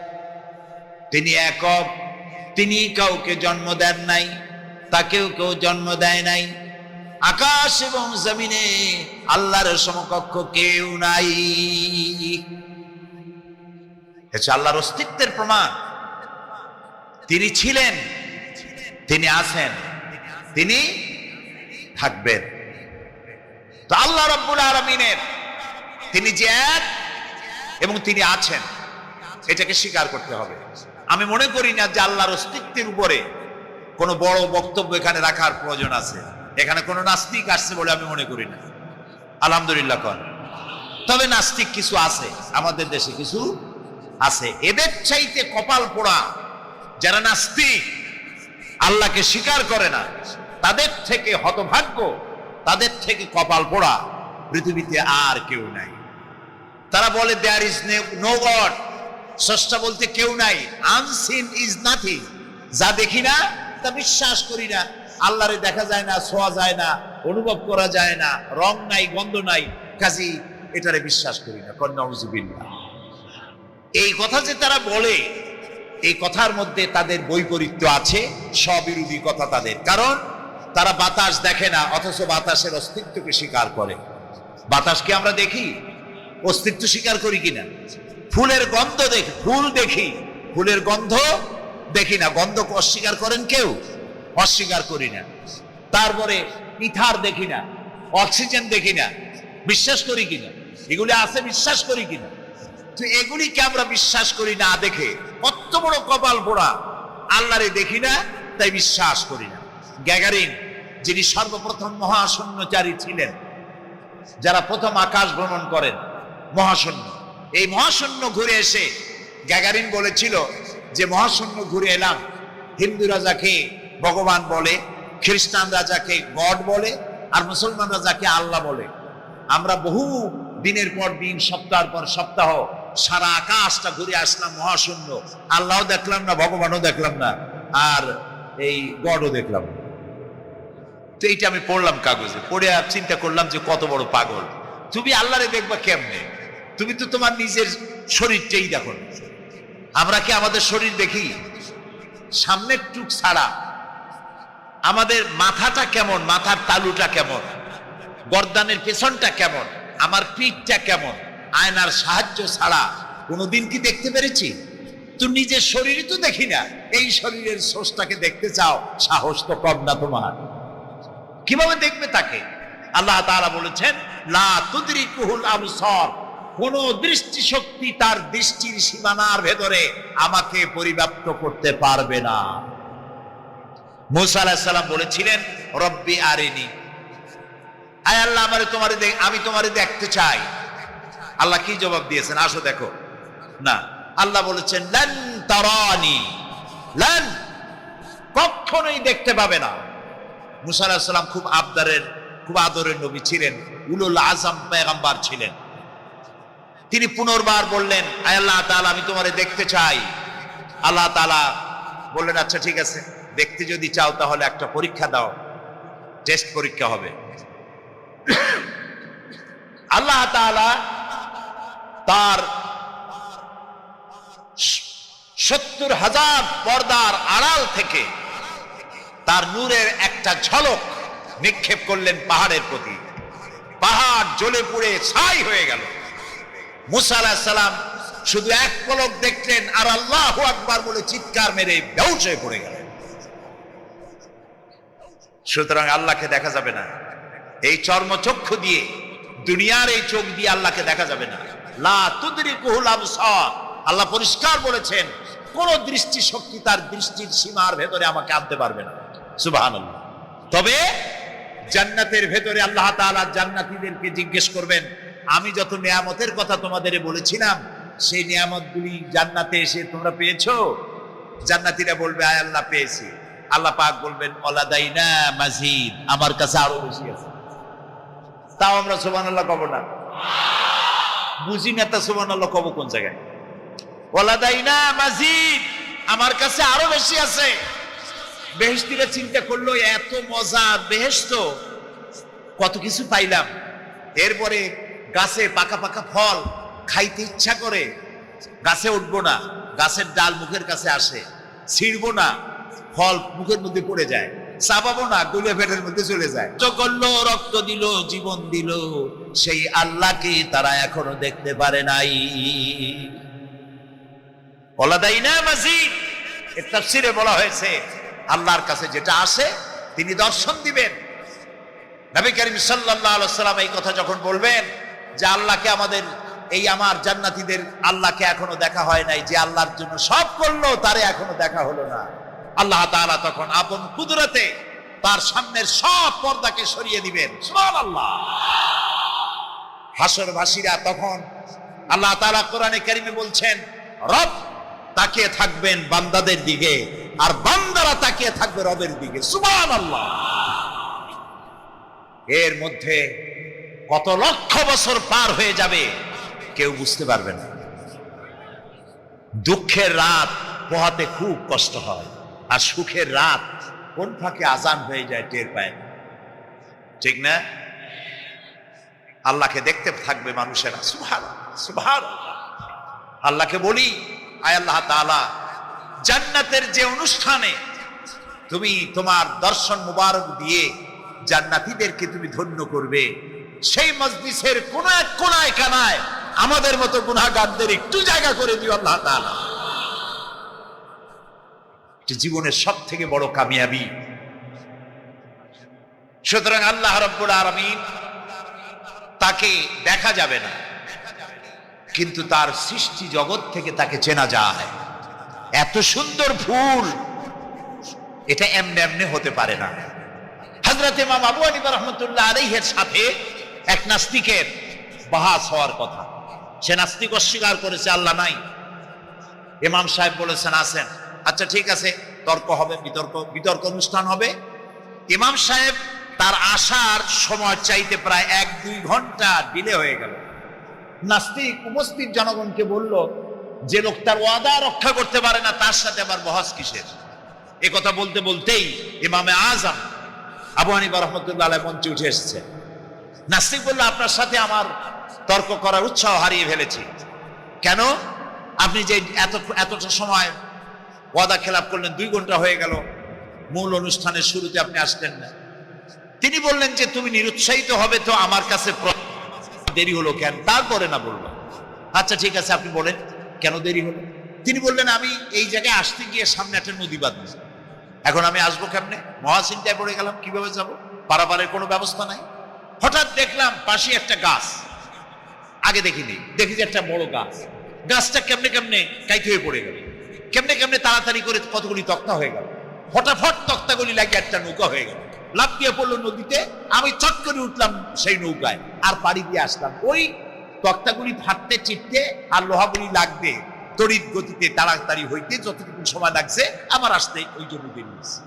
B: তিনি একক, তিনি কাউকে জন্ম দেন নাই, তাকেও কেউ জন্ম দেয় নাই। আকাশ এবং জমিনে আল্লাহর সমকক্ষ কেউ নাই। এটা আল্লাহর অস্তিত্বের প্রমাণ। তিনি ছিলেন, তিনি আছেন, তিনি থাকবেন। তো আল্লাহ রাব্বুল আলামিনের তিনি যে এক এবং তিনি আছেন, এটাকে স্বীকার করতে হবে। আমি মনে করি না যে আল্লাহর অস্তিত্বের উপরে কোনো বড় বক্তব্য এখানে রাখার প্রয়োজন আছে। এখানে কোনো নাস্তিক আসছে বলে আমি মনে করি না, আলহামদুলিল্লাহ কর। তবে নাস্তিক কিছু আছে, আমাদের দেশে কিছু আছে। এদের চাইতে কপাল পোড়া যারা নাস্তিক, আল্লাহকে স্বীকার করে না, তাদের থেকে হতভাগ্য, তাদের থেকে কপাল পোড়া পৃথিবীতে আর কেউ নাই। তারা বলে দেয়ার ইজ নো গড, স্রষ্টা বলতে কেউ নাই। আনসিন ইজ নাথিং, যা দেখি না তা বিশ্বাস করি না। আল্লাহরে দেখা যায় না, ছোঁয়া যায় না, অনুভব করা যায় না, রং নাই, গন্ধ নাই, কাজী এটারে বিশ্বাস করি না। নাউযুবিল্লাহ। এই কথা যে তারা বলে, এই কথার মধ্যে তাদের বৈপরীত্য আছে, স্ববিরোধী কথা তাদের। কারণ তারা বাতাস দেখে না, অথচ বাতাসের অস্তিত্বকে স্বীকার করে। বাতাসকে আমরা দেখি, অস্তিত্ব স্বীকার করি কিনা? ফুলের গন্ধ দেখি, ফুল দেখি, ফুলের গন্ধ দেখি না। গন্ধ অস্বীকার করেন কেউ? অস্বীকার করি না। তারপরে ইথার দেখি না, অক্সিজেন দেখি না, বিশ্বাস করি কিনা? এগুলি আছে, বিশ্বাস করি কিনা? তো এগুলিকে আমরা বিশ্বাস করি না দেখে কত বড় কপাল পোড়া। আল্লাহরে দেখি না তাই বিশ্বাস করি না। গ্যাগারিন, যিনি সর্বপ্রথম মহাশূন্যচারী ছিলেন, যারা প্রথম আকাশ ভ্রমণ করেন, মহাশূন্য, এই মহাশূন্য ঘুরে এসে গ্যাগারিন বলেছিল যে মহাশূন্য ঘুরে এলাম। হিন্দু রাজাকে ভগবান বলে, খ্রিস্টান রাজাকে গড বলে, আর মুসলমান রাজাকে আল্লাহ বলে। আমরা বহু দিনের পর দিন, সপ্তাহের পর সপ্তাহ সারা আকাশটা ঘুরে আসলাম, মহাশূন্য, আল্লাহও দেখলাম না, ভগবানও দেখলাম না, আর এই গডও দেখলাম না। তো এইটা আমি পড়লাম কাগজে, পড়ে আর চিন্তা করলাম যে কত বড় পাগল তুমি। আল্লাহরে দেখবা কেমনে? তুমি তো তোমার নিজের শরীরটাই দেখো না। আমরা কি আমাদের শরীর দেখি? সামনের টুক ছাড়া আমাদের মাথাটা কেমন, মাথার তালুটা কেমন, গর্দানের পেছনটা কেমন, আমার পিঠটা কেমন, আয়নার সাহায্য ছাড়া কোনোদিন কি দেখতে পেরেছি? তো নিজের শরীরই তো দেখি না, এই শরীরের স্রষ্টাকে দেখতে চাও, সাহস তো কম না তোমার। কিভাবে দেখবে তাকে? আল্লাহ তাআলা বলেছেন লা তুদরিকুহুল আবসার, কোন দৃষ্টিশক্তি তার দৃষ্টির সীমানার ভেতরে আমাকে পরিব্যাপ্ত করতে পারবে না। মুসা আলাইহিস সালাম বলেছিলেন রব্বি আরিনি, আয় আল্লাহ আমি তোমারে দেখতে চাই। আল্লাহ কি জবাব দিয়েছেন? আসো দেখো না। আল্লাহ বলেছেন লান তারানি, লান, কখনোই দেখতে পাবে না। মুসা আলাইহিস সালাম খুব আদরের নবী ছিলেন, উলুল আযম পয়গম্বর ছিলেন। তিনি পুনর্বার বললেন আয় আল্লাহ তাআলা আমি তোমারে দেখতে চাই। আল্লাহ তাআলা বললেন আচ্ছা ঠিক আছে, দেখতে যদি চাও তাহলে একটা পরীক্ষা দাও, টেস্ট পরীক্ষা হবে। আল্লাহ তাআলা তার 70,000 পর্দার আড়াল থেকে তার নূরের একটা ঝলক নিক্ষেপ করলেন পাহাড়ের প্রতি। পাহাড় জ্বলে পুড়ে ছাই হয়ে গেল। মুসা আলাইহিস সালাম শুধু এক পলক দেখলেন আর আল্লাহু আকবার বলে চিৎকার মেরে বেহুশ হয়ে পড়ে গেলেন। সুতরাং আল্লাহকে দেখা যাবে না এই চর্মচক্ষু দিয়ে, দুনিয়ার এই চোখ দিয়ে আল্লাহকে দেখা যাবে না। লা তুদরিকুহুল আবসার, আল্লাহ পরিষ্কার বলেছেন কোন দৃষ্টি শক্তি তার দৃষ্টির সীমার ভেতরে আমাকে আনতে পারবে না। সুবহানাল্লাহ। তবে জান্নাতের ভেতরে আল্লাহ তাআলা জান্নাতীদেরকে জিজ্ঞেস করবেন, আমি যত নিয়ামতের কথা তোমাদের বলেছিলাম সেই নিয়ামতগুলি জান্নাতে এসে তোমরা পেয়েছো? জান্নাতীরা বলবে আয় আল্লাহ পেয়েছি। আল্লাহ পাক বলবেন ওয়ালাদাইনা মাজিদ, আমার কাছে আরো বেশি আছে। তাও আমরা সুবহানাল্লাহ কব না, বুঝি না তা সুবহানাল্লাহ কব কোন জায়গায়? ওয়ালাদাইনা মাজিদ, আমার কাছে আরো বেশি আছে। বেহেশতীরা চিন্তা করলো এত মজা, বেহেশত, কত কিছু পাইলাম, এরপরে গাছে পাকা পাকা ফল খাইতে ইচ্ছা করে, গাছে উঠবো না, গাছের ডাল মুখের কাছে আসে, ছিড়বো না, ফল মুখের মধ্যে পড়ে যায়, চাবাবো না, গলে পেটের মধ্যে চলে যায়। করলো, রক্ত দিল, জীবন দিল, সেই আল্লাহকে তারা এখনো দেখতে পারে নাই। ওয়ালাদাইনা মাজিদ, এর তাফসীরে বলা হয়েছে আল্লাহর কাছে যেটা আসে তিনি দর্শন দিবেন। নবী করিম সাল্লাল্লাহু আলাইহি ওয়াসাল্লাম এই কথা যখন বলবেন যে আল্লাহকে আমার জান্নাতীদের আল্লাহকে এখনো দেখা হয় নাই, যে আল্লাহর জন্য সব করলো তারে এখনো দেখা হলো না, আল্লাহ তাআলা তখন আপন কুদরতে তার সামনের সব পর্দাকে সরিয়ে দিবেন। সুবহানাল্লাহ। হাসরবাসীরা তখন আল্লাহ তাআলা কোরআনে কারিমে বলছেন রব তাকিয়ে থাকবেন বান্দাদের দিকে, আর বান্দারা তাকিয়ে থাকবে রবের দিকে। সুবহানাল্লাহ। এর মধ্যে কত লক্ষ বছর পার হয়ে যাবে, কেউ বুঝতে পারবে না। দুঃখের রাত পোহাতে খুব কষ্ট হয়, আর সুখের রাত কোন ফাঁকে আজান হয়ে যায় টের পায় না, ঠিক না? আল্লাহকে দেখতে থাকবে মানুষেরা, সুবহানাল্লাহ সুবহানাল্লাহ। আল্লাহকে বলি, আয় আল্লাহ তাআলা, জান্নাতের যে অনুষ্ঠানে তুমি তোমার দর্শন মুবারক দিয়ে জান্নাতীদেরকে তুমি ধন্য করবে, সেই মজলিসের কোন এক কোনায় কানায় আমাদের মতো গুনাহগারদের একটু জায়গা করে দিও আল্লাহ তাআলা। জীবনের সব থেকে বড় কামিয়াবি। সুতরাং আল্লাহ রাব্বুল আলামিন, তাকে দেখা যাবে না, কিন্তু তার সৃষ্টি জগৎ থেকে তাকে চেনা যায়। এত সুন্দর ফুল, এটা এমনি এমনি হতে পারে না। হযরত ইমাম আবু হানিফা রাহমাতুল্লাহ আলাইহির সাথে এক নাস্তিকের বাহাস হওয়ার কথা। সে নাস্তিক অস্বীকার করেছে আল্লাহ নাই। ইমাম সাহেব বলেছেন আছেন। আচ্ছা ঠিক আছে, তর্ক হবে, বিতর্ক অনুষ্ঠান হবে। ইমাম সাহেব তার আসার সময় চাইতে প্রায় 1-2 ঘন্টা ডিলে হয়ে গেল। নাস্তিক উপস্থিত জনগণকে বলল, যে লোক তার ওয়াদা রক্ষা করতে পারে না তার সাথে আবার বহস কিসের? এ কথা বলতে বলতেই ইমামে আজম আবু হানিফা রাহমাতুল্লাহ আলাইহি মঞ্চে উঠে এসেছে। নাস্তিক বলল, আপনার সাথে আমার তর্ক করার উৎসাহ হারিয়ে ফেলেছি। কেন? আপনি যে এতটা সময় ওয়াদা খেলাপ করলেন, 2 ঘন্টা হয়ে গেল, মূল অনুষ্ঠানের শুরুতে আপনি আসলেন না। তিনি বললেন যে তুমি নিরুৎসাহিত হবে তো আমার কাছে দেরি হলো কেন? তারপরে না বলবো। আচ্ছা ঠিক আছে, আপনি বলেন কেন দেরি হলো? তিনি বললেন, আমি এই জায়গায় আসতে গিয়ে সামনে একটা নদী বাঁধবে, এখন আমি আসবো কেমনে? মহাচিন্তায় পড়ে গেলাম, কিভাবে যাব? পারাপারের কোনো ব্যবস্থা নাই। হঠাৎ দেখলাম পাশে একটা গাছ, আগে দেখিনি, দেখি যে একটা বড় গাছ। গাছটা কেমনে কেমনে কাইতে হয়ে পড়ে গেল, কেমনে কেমনে তাড়াতাড়ি করে কতগুলি তক্তা হয়ে গেল, ফটাফট তক্তাগুলি লাগিয়ে একটা নৌকা হয়ে গেল, লাফ দিয়ে পড়লো নদীতে। আমি চট করে উঠলাম সেই নৌকায় আর পাড়ি দিয়ে আসলাম। ওই তক্তাগুলি ফাটতে চিটতে আর লোহাগুলি লাগবে তড়িৎ গতিতে তাড়াতাড়ি হইতে যতটুকু সময় লাগছে আমার আসতে ওই জন্য বেরিয়েছে।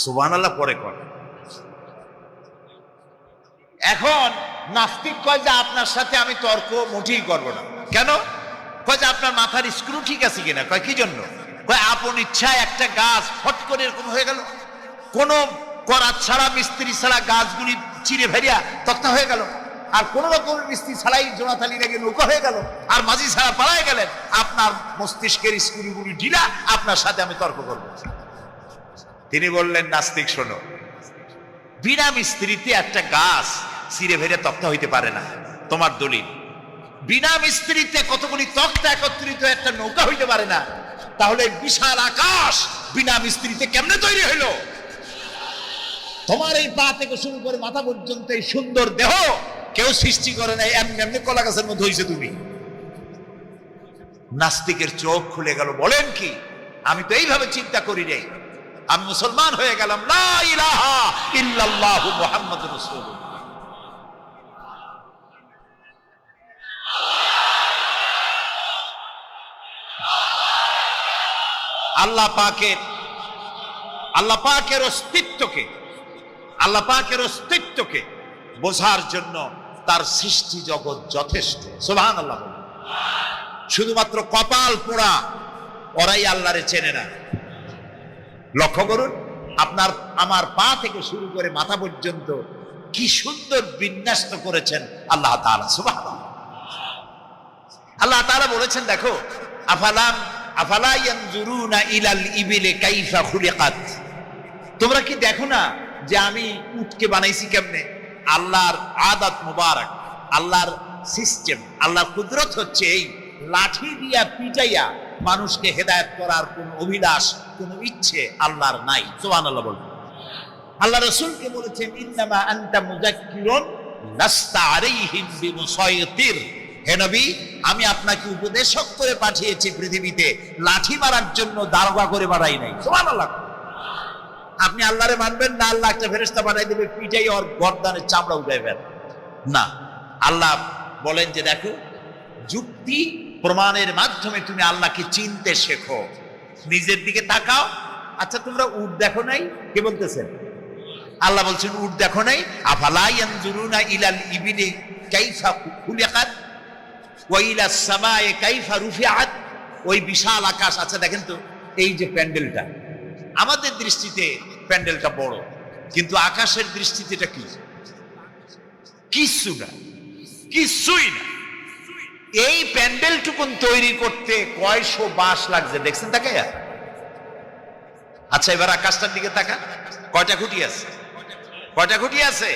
B: সুবহানাল্লাহ পরে করে। এখন নাস্তিক কয় যে আপনার সাথে আমি তর্ক মোটেই করবো না। কেন? কয় যে আপনার মাথার স্ক্রু ঠিক আছে কিনা। কয় কি জন্য? কয় আপন ইচ্ছায় একটা গাছ ফট করে এরকম হয়ে গেল, কোন করাত ছাড়া মিস্ত্রি ছাড়া গাছগুলি চিরে ভেরিয়া তক্তা হয়ে গেল, আর কোন রকমের মিস্ত্রি ছাড়াই জোড়াতালি লেগে নৌকা হয়ে গেল, আর মাঝি ছাড়া পালায় গেলেন। আপনার মস্তিষ্কের স্ক্রুগুলি ঢিলা, আপনার সাথে আমি তর্ক করব। তিনি বললেন, নাস্তিক শোনো, বিনা মিস্ত্রিতে একটা গাছ চিরে ভেরে তক্তা হইতে পারে না। তোমার দলিল। বিনা মিস্ত্রিতে কতগুলি তক্তা একত্রিত একটা নৌকা হইতে পারে না, তাহলে বিশাল আকাশ বিনা মিস্ত্রিতে কেমনে তৈরি হইল? তোমার এই পা থেকে শুরু করে মাথা পর্যন্ত এই সুন্দর দেহ কেউ সৃষ্টি করে নাই, এমনি এমনি কলা গাছের মধ্যে হইছে তুমি। নাস্তিকের চোখ খুলে গেল। বলেন কি? আমি তো এইভাবে চিন্তা করি নাই, আমি মুসলমান হয়ে গেলাম। লা ইলাহা ইল্লাল্লাহু মুহাম্মাদুর রাসূলুল্লাহ। আল্লাহ পাকের অস্তিত্বকে বোঝার জন্য তার সৃষ্টি জগৎ যথেষ্ট। সুবহানাল্লাহ। শুধুমাত্র কপাল পোড়া ওরাই আল্লাহরে চেনে না। লক্ষ্য করুন, আপনার আমার পা থেকে শুরু করে মাথা পর্যন্ত কি সুন্দর বিন্যাস করেছেন আল্লাহ তাআলা। সুবহানাল্লাহ। আল্লাহ তাআলা বলেছেন, দেখো, আফালা ইয়ানজুরুনা ইলাল ইবিলি কাইফা খুলিকাত। তোমরা কি দেখো না যে আমি উটকে বানাইছি কেমনে? আল্লাহর আদাত মুবারক, আল্লাহর সিস্টেম, আল্লাহর কুদরত হচ্ছে এই লাঠি দিয়া পিটাইয়া মানুষকে হেদায়েত করার কোন অভিলাষ, কোন ইচ্ছে আল্লাহর নাই। সুবহানাল্লাহ বলুন। আল্লাহ রাসূলকে বলেছেন, ইন্নামা আনতা মুযাক্কিরুন লাস্তা আলাইহিম বিমুসাইতির। হে নবী, আমি আপনাকে উপদেশক করে পাঠিয়েছি পৃথিবীতে, লাঠি মারার জন্য দারোগা করে বাড়াই নাই। সুবহানাল্লাহ। আপনি আল্লাহরে মানবেন না, আল্লাহ একটা ফেরেশতা বানাই দেবে, পিটাই ওর গর্দানের চামড়া উঠাইবেন না। আল্লাহ বলেন যে দেখো, যুক্তি প্রমাণের মাধ্যমে তুমি আল্লাহকে চিনতে শেখো। নিজের দিকে তাকাও। আচ্ছা, তোমরা উট দেখো নাই? কে বলতেছেন? আল্লাহ বলছেন উট দেখো নাই? আফালা ইয়ানজুরুনা ইলাল ইবিলি কাইফা খুলিকাত ওয়া ইলাস সামাই কাইফা রুফিআত। ওই বিশাল আকাশ। আচ্ছা দেখেন তো, এই যে প্যান্ডেলটা, আমাদের দৃষ্টিতে প্যান্ডেলটা বড়, কিন্তু আকাশের দৃষ্টিতে এটা কি? কিচ্ছু না, কিচ্ছুই না। এই প্যান্ডেলটুকুন তৈরি করতে কয়শো বাঁশ লাগছে, দেখছেন তাকে? আচ্ছা এবার আকাশটার দিকে তাকা, কয়টা খুঁটি আছে? কয়টা খুঁটি আছে?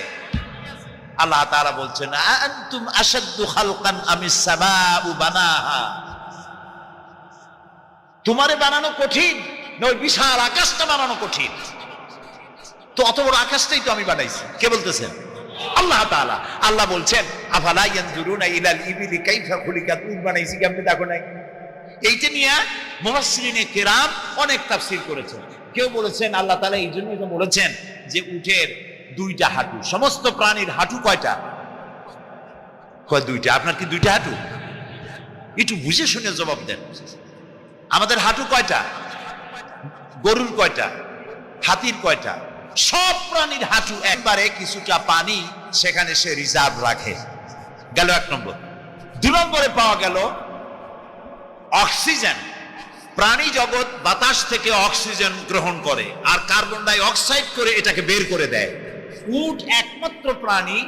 B: আল্লাহ তাআলা বলছেন আনতুম আশাদ্দু খালকান আমিস সামাউ বানাহা। তোমারে বানানো কঠিন না ওই বিশাল আকাশটা বানানো কঠিন? তো অত বড় আকাশটাই তো আমি বানাইছি। কে বলতেছেন? আল্লাহ তাআলা। আল্লাহ বলছেন আফালা ইয়ানজুরুনা ইলাল ইবিলি কাইফা খুলিকাত। উট বানাইছি কি আপনি দেখো নাই? এইটা নিয়ে মুফাসসিরিনে কেরাম অনেক তাফসীর করেছেন। কেউ বলেছেন আল্লাহ তাআলা এই জন্যই তো বলেছেন যে উটের দুইটা হাঁটু। সমস্ত প্রাণীর হাঁটু কয়টা? কয় দুইটা। আপনার কি দুইটা হাঁটু? একটু বুঝে শুনে জবাব দেন। আমাদের হাঁটু কয়টা? গরুর কয়টা? হাতির কয়টা? সব প্রাণীর হাঁটু। একবারে কিছুটা পানি সেখানে সে রিজার্ভ রাখে, গেল এক নম্বর। দুই নম্বরে পাওয়া গেল অক্সিজেন। প্রাণী জগৎ বাতাস থেকে অক্সিজেন গ্রহণ করে আর কার্বন ডাই অক্সাইড করে এটাকে বের করে দেয়। উট একমাত্র প্রাণী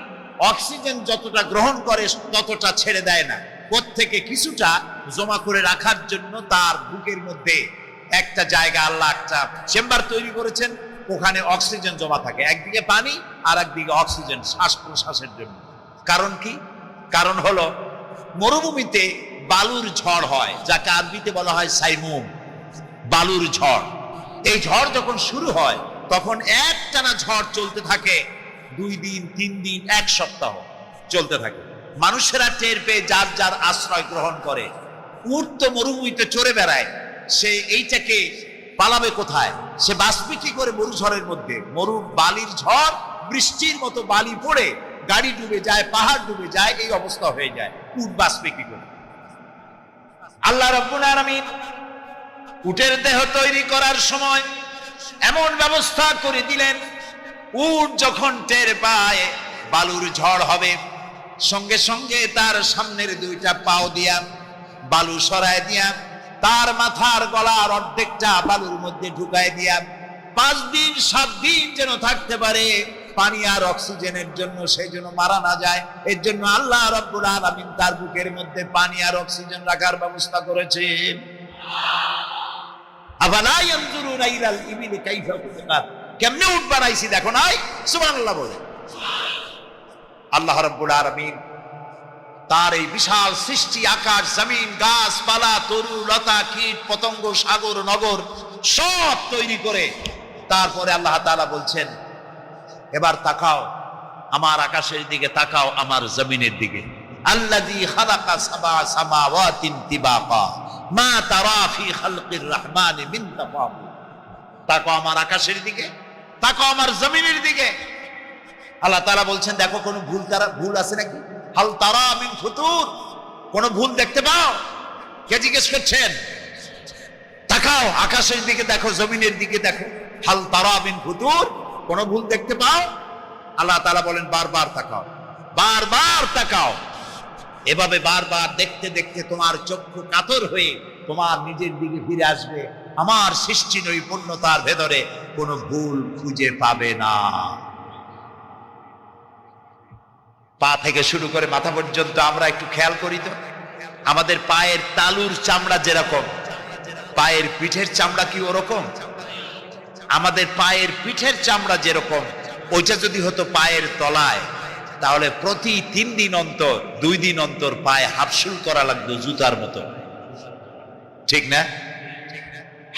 B: অক্সিজেন যতটা গ্রহণ করে ততটা ছেড়ে দেয় না। প্রত্যেকে কিছুটা জমা করে রাখার জন্য তার বুকের মধ্যে একটা জায়গা, আল্লাহ একটা চেম্বার তৈরি করেছেন, ওখানে অক্সিজেন জমা থাকে। একদিকে পানি আর একদিকে অক্সিজেন শ্বাস প্রশ্বাসের জন্য। কারণ কি? কারণ হলো মরুভূমিতে বালুর ঝড় হয়, যাকে আরবিতে বলা হয় সাইমুম, বালুর ঝড়। এই ঝড় যখন শুরু হয় তখন একটানা ঝড় চলতে থাকে 2 দিন 3 দিন 1 সপ্তাহ চলতে থাকে। মানুষেরা টের পেয়ে যার যার আশ্রয় গ্রহণ করে। উট তো মরুভূমিতে চড়ে বেড়ায়, সে এইটাকে পালাবে কোথায়? সে বাঁচবে কি করে মরুঝড়ের মধ্যে? বালির ঝড়, বৃষ্টির মতো বালি পড়ে গাড়ি ডুবে যায়, পাহাড় ডুবে যায়, এই অবস্থা হয়ে যায়। উট বাঁচবে কি করে? আল্লাহ রাব্বুল আলামিন উটের দেহ তৈরি করার সময় এমন ব্যবস্থা করে দিলেন, উট যখন টের পায় বালুর ঝড় হবে, সঙ্গে সঙ্গে তার সামনের 2টা পাও দিয়া বালু সরায় দিয়া তার মাথার গলার অর্ধেকটা বালুর মধ্যে ঢুকায় দিয়া 5 দিন 7 দিন যেন থাকতে পারে, পানি আর অক্সিজেনের জন্য, সেই জন্য মারা না যায়। এর জন্য আল্লাহ রাব্বুল আলামিন তার বুকের মধ্যে পানি আর অক্সিজেন রাখার ব্যবস্থা করেছেন। আফালা ইয়ানজুরুনা ইলাল ইবিলি কাইফা খুলিকাত। কেমনে উট বানাইছি দেখো নাই? সুবহানাল্লাহ বলে। আল্লাহ রাব্বুল আলামিন তার এই বিশাল সৃষ্টি, আকাশ জমিন গাছপালা তরু লতা কীট পতঙ্গ সাগর নগর সব তৈরি করে তারপরে আল্লাহ তাআলা বলছেন এবার তাকাও আমার আকাশের দিকে, তাকাও আমার জমিনের দিকে। আল্লাযী খালাকা সাবা সামাওয়াতিন তিবাকা মা তারা ফি খালকির রহমানি মিন তাফাউত। তাকাও আমার আকাশের দিকে, তাকাও আমার জমিনের দিকে। আল্লাহ তাআলা বলছেন দেখো কোনো ভুল আছে নাকি? হাল তারা মিন ফুতুর, কোন ভুল দেখতে পাও? কে জিজ্ঞেস করছেন? তাকাও আকাশের দিকে, দেখো জমিনের দিকে, দেখো হাল তারা মিন ফুতুর, কোন ভুল দেখতে পাও? আল্লাহ তাআলা বলেন বারবার তাকাও, বারবার তাকাও। এভাবে বারবার দেখতে দেখতে তোমার চক্ষু কাতর হয়ে তোমার নিজের দিকে ফিরে আসবে। আমার সৃষ্টি নৈপুণ্যতার ভেতরে কোনো ভুল খুঁজে পাবে না। পা থেকে শুরু করে মাথা পর্যন্ত আমরা একটু খেয়াল করি তো, আমাদের পায়ের তালুর চামড়া যেরকম, পায়ের পিঠের চামড়া কি ওরকম? আমাদের পায়ের পিঠের চামড়া যেরকম, ওইটা যদি হতো পায়ের তলায়, তাহলে প্রতি 3 দিন অন্তর 2 দিন অন্তর পায়ে হাফসুল করা লাগতো জুতার মতো, ঠিক না?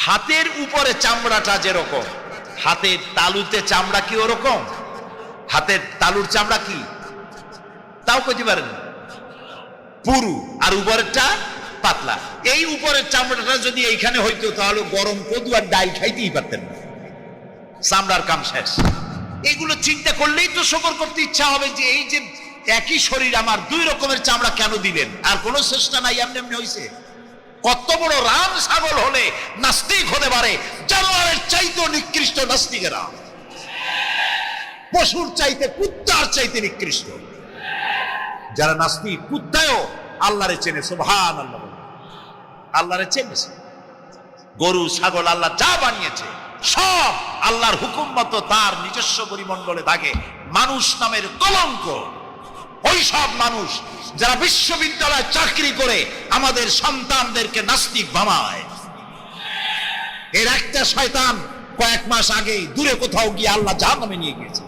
B: হাতের উপরে চামড়াটা যেরকম, হাতের তালুতে চামড়া কি ওরকম? হাতের তালুর চামড়া কি তাও কইতে পারেন পুরু, আর উপরেরটা পাতলা। এই উপরের চামড়াটা যদি এইখানে হইতো তাহলে গরম কদু আর ডাল খাইতেই পারতেন না, চামড়ার কাম শেষ। এগুলো চিন্তা করলেই তো শুকর করতে ইচ্ছা হবে যে এই যে একই শরীর আমার 2 রকমের চামড়া কেন দিলেন? আর কোনো চেষ্টা নাই, এমনি এমনি হয়েছে। কত বড় রাম ছাগল হলে নাস্তিক হতে পারে, জানোয়ারের চাইতে নিকৃষ্ট নাস্তিকেরা, পশুর চাইতে কুত্তার চাইতে নিকৃষ্ট। যারা নাস্তিক কুত্তায়ও আল্লাহরে চেনে, সুবহানাল্লাহ। আল্লাহরে চেনেছে। গরু ছাগল আল্লাহ যা বানিয়েছে সব আল্লাহর হুকুম মতো তার নিজস্ব পরিমণ্ডলে থাকে। মানুষ নামের কলঙ্ক ওই সব মানুষ যারা বিশ্ববিদ্যালয়ে চাকরি করে আমাদের সন্তানদেরকে নাস্তিক ভাবায়। এর একটা শয়তান কয়েক মাস আগে দূরে কোথাও গিয়ে আল্লাহ জাহান্নামে নিয়ে গিয়েছে।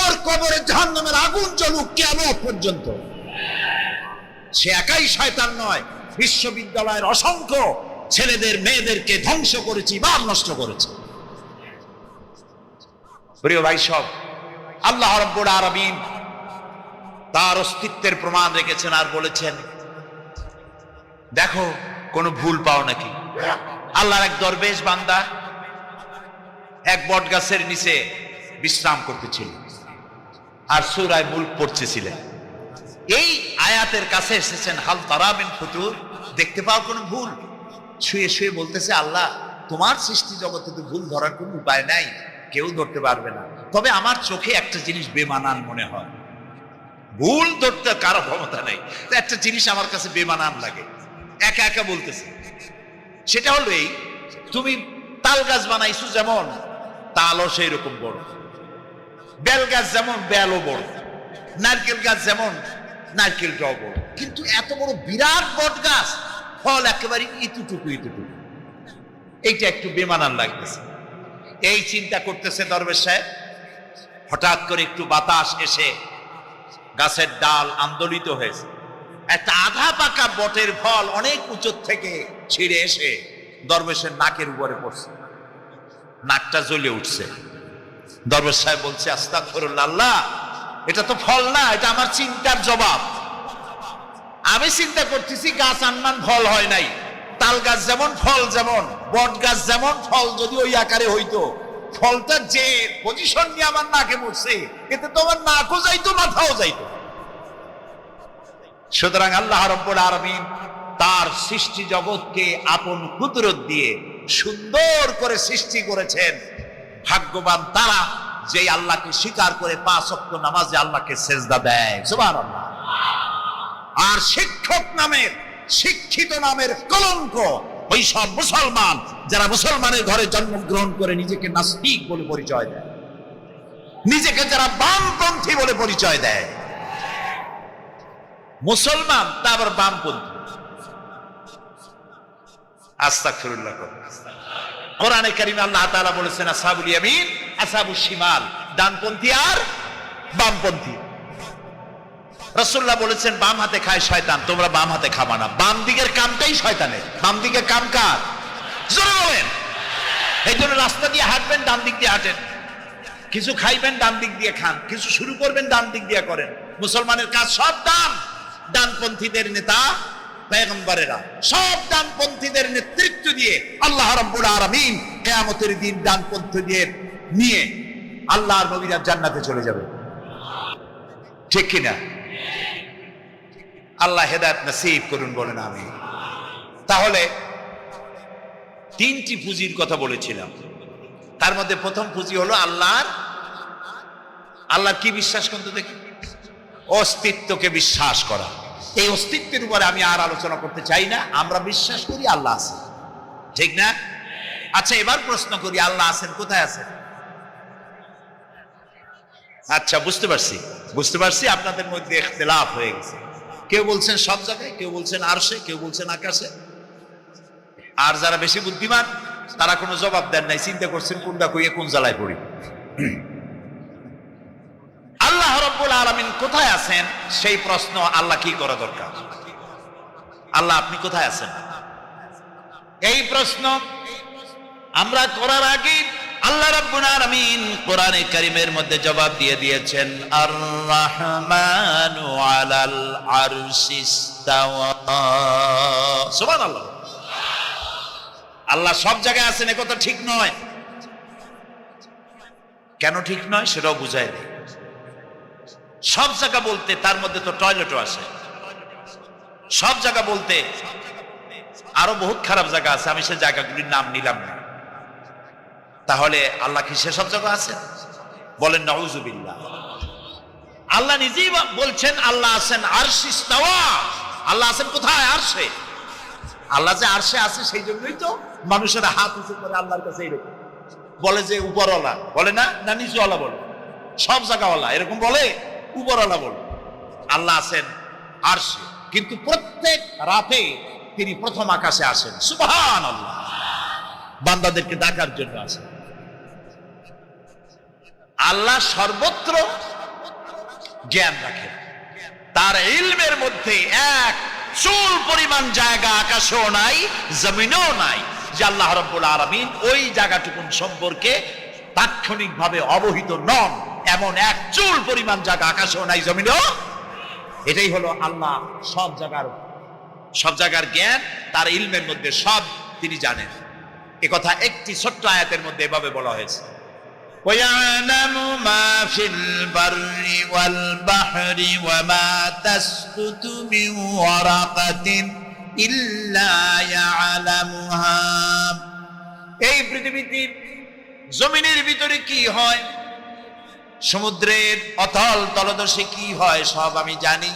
B: ওর কবরে জাহান্নামের আগুন জ্বলুক কিয়ামত পর্যন্ত। সে একাই শয়তান নয়, বিশ্ববিদ্যালয়ের অসংখ্য ছেলেদের মেয়েদেরকে ধ্বংস করেছে, ইমান নষ্ট করেছে। প্রিয় ভাই সব, আল্লাহ রাব্বুল আলামিন তার অস্তিত্বের প্রমাণ রেখেছেন আর বলেছেন, দেখো কোনো ভুল পাও নাকি। আল্লাহর এক দরবেশ বান্দা এক বট গাছের নিচে বিশ্রাম করতেছিল আর সূরা মুলক পড়তেছিলেন। এই আয়াতের কাছে এসেছেন, হাল তারা মিন ফুতুর, দেখতে পাও কোনো ভুল। শুয়ে শুয়ে বলতেছে, আল্লাহ তোমার সৃষ্টি জগতে তো ভুল ধরার কোনো উপায় নাই, কেউ ধরতে পারবে না, তবে আমার চোখে একটা জিনিস বেমানান মনে হয়। ভুল ধরতে কারো ক্ষমতা নেই, একটা জিনিস আমার কাছে বেমানান লাগে। একা একা বলতেছে, সেটা হলো এই, তুমি তাল গাছ বানাইছো যেমন তালও সেই রকম বড়, বেল গাছ যেমন বেলও বড়, নারকেল গাছ যেমন নারকেলটাও বড়, কিন্তু এত বড় বিরাট বট গাছ ফল একেবারে ইতুটুকু ইতুটুকু, এইটা একটু বেমানান লাগতেছে। এই চিন্তা করতেছে দরবেশ সাহেব, হঠাৎ করে একটু বাতাস এসে গাছের ডাল আন্দোলিত হয়েছে। একটা আধা পাকা বটের ফল অনেক উঁচু থেকে ছিঁড়ে এসে দরবেশের নাকের উপরে পড়ছে, নাকটা জ্বলে উঠছে। দরবেশ সাহেব বলছে, আস্তাগফিরুল্লাহ, আল্লাহ এটা তো ফল না, এটা আমার চিন্তার জবাব। আমি চিন্তা করতেছি গাছ আনমান ফল হয় নাই, তাল গাছ যেমন ফল যেমন, বট গাছ যেমন ফল যদি ওই আকারে হইতো, ফলটা যে পজিশন নিয়ে আমার নাকে পড়ছে এতে তো আমার নাকও যাইতো মাথাও যাইতো। সুতরাং আল্লাহ রাব্বুল আলামিন তার সৃষ্টি জগৎকে আপন কুদরত দিয়ে সুন্দর করে সৃষ্টি করেছেন। ভাগ্যবান তারা যে আল্লাহকে স্বীকার করে 5 ওয়াক্ত নামাজে আল্লাহকে সেজদা দেয়, সুবহানাল্লাহ। আর শিক্ষক নামের, শিক্ষিত নামের কলঙ্ক ওই সব মুসলমান যারা মুসলমানের ঘরে জন্মগ্রহণ করে নিজেকে নাস্তিক বলে পরিচয় দেয়, নিজেকে যারা বামপন্থী বলে পরিচয় দেয়। মুসলমান তা আবার বামপন্থী, আস্তাগফিরুল্লাহ। কোরআনে কারিমে আল্লাহ তাআলা বলেছেন, আসহাবুল ইয়ামিন আসহাবুশ শিমাল, ডানপন্থী আর বামপন্থী। রাসূলুল্লাহ বলেছেন, বাম হাতে খায় শয়তান, তোমরা বাম হাতে খাবা না। বাম দিকের কামটাই শয়তানের, বাম দিকের কাম কার? জোরে বলেন। এই জন্য রাস্তা দিয়ে হাঁটবেন ডান দিক দিয়ে হাঁটেন, কিছু খাইবেন ডান দিক দিয়ে খান, কিছু শুরু করবেন ডান দিক দিয়ে করেন। মুসলমানের কাজ সব ডান, ডানপন্থীদের নেতা পয়গম্বরেরা সব ডানপন্থীদের নেতৃত্ব দিয়ে আল্লাহ রাব্বুল আলামিন কিয়ামতের দিন ডানপন্থীদের নিয়ে আল্লাহর নবীরা জান্নাতে চলে যাবে, ঠিক কিনা? আল্লাহ হেদায়েত নসিব করুন, বলেন আমিন। তাহলে 3টি পুঁজির কথা বলেছিলাম, তার মধ্যে প্রথম পুঁজি হলো আল্লাহর কি বিশ্বাস করতে দেখি, অস্তিত্বকে বিশ্বাস করা। এই অস্তিত্বের উপরে আমি আর আলোচনা করতে চাই না। আমরা বিশ্বাস করি আল্লাহ আছেন, ঠিক না? আচ্ছা, এবার প্রশ্ন করি, আল্লাহ আছেন, কোথায় আছেন? আচ্ছা, বুঝতে পারছি আপনাদের মধ্যে ইখতিলাফ হয়ে গেছে। কেউ বলছেন সব জায়গায়, কেউ বলছেন আরশে, কেউ বলছেন আকাশে। আর যারা বেশি বুদ্ধিমান তারা কোনো জবাব দেন নাই, চিন্তা করছেন কোনটা কইয়ে কোন জ্বালায় পড়ি। আল্লাহ রাব্বুল আলামিন কোথায় আছেন সেই প্রশ্ন আল্লাহ কি করা দরকার? আল্লাহ আপনি কোথায় আছেন, এই প্রশ্ন আমরা করার আগে আল্লাহ রাব্বুল আলামিন কোরআনে কারীমের মধ্যে জবাব দিয়ে দিয়েছেন, আর রাহমানু আলাল আরশিস ইসতাওয়া। সুবহানাল্লাহ। আল্লাহ সব জায়গায় আছেন একথা ঠিক নয়। কেন ঠিক নয় সেটাও বুঝাই দেয়। সব জায়গা বলতে তার মধ্যে তো টয়লেটও আসে। সব জায়গা বলতে আরো বহুত খারাপ জায়গা আছে, আমি সে জায়গাগুলির নাম নিলাম না। তাহলে আল্লাহ কি সেসব জায়গা আছে? বলেন নাউজুবিল্লাহ। আল্লাহ নিজেই বলছেন আল্লাহ আছেন আরশে ইস্তাওয়া। আল্লাহ আছেন কোথায়? আরশে। আল্লাহ যে আরশে আছে সেই জন্যই তো মানুষের হাত উঁচু করে আল্লাহর কাছে এরকম বলে যে উপরওয়ালা বলে না, না নিচুওয়ালা বলে, সব জায়গাওয়ালা এরকম বলে, উপরওয়ালা বলে। আল্লাহ আছেন আরশে, কিন্তু প্রত্যেক রাতে তিনি প্রথম আকাশে আসেন। সুবহানাল্লাহ। বান্দাদেরকে ডাকার জন্য আসেন। আল্লাহ সর্বত্র জ্ঞান রাখেন। তার ইলমের মধ্যে এক চুল পরিমাণ জায়গা আকাশেও নাই, জমিনেও নাই যে আল্লাহ রাব্বুল আলামিন ওই জায়গাটুকুন সম্পর্কে তাৎক্ষণিকভাবে অবহিত নন। এমন এক চুল পরিমাণ জায়গা আকাশেও নাই, জমিনেও। এটাই হলো আল্লাহ সব জায়গার জ্ঞান তার ইলমের মধ্যে, সব তিনি জানেন। এ কথা একটি ছোট্ট আয়াতের মধ্যে এভাবে বলা হয়েছে, وَيَعْلَمُ مَا فِي الْبَرِّ وَالْبَحْرِ وَمَا تَسْقُطُ مِنْ وَرَقَةٍ إِلَّا يَعْلَمُهَا। এই পৃথিবীতে জমিনের ভিতরে কি হয়, সমুদ্রের অতল তলদেশে কি হয়, সব আমি জানি।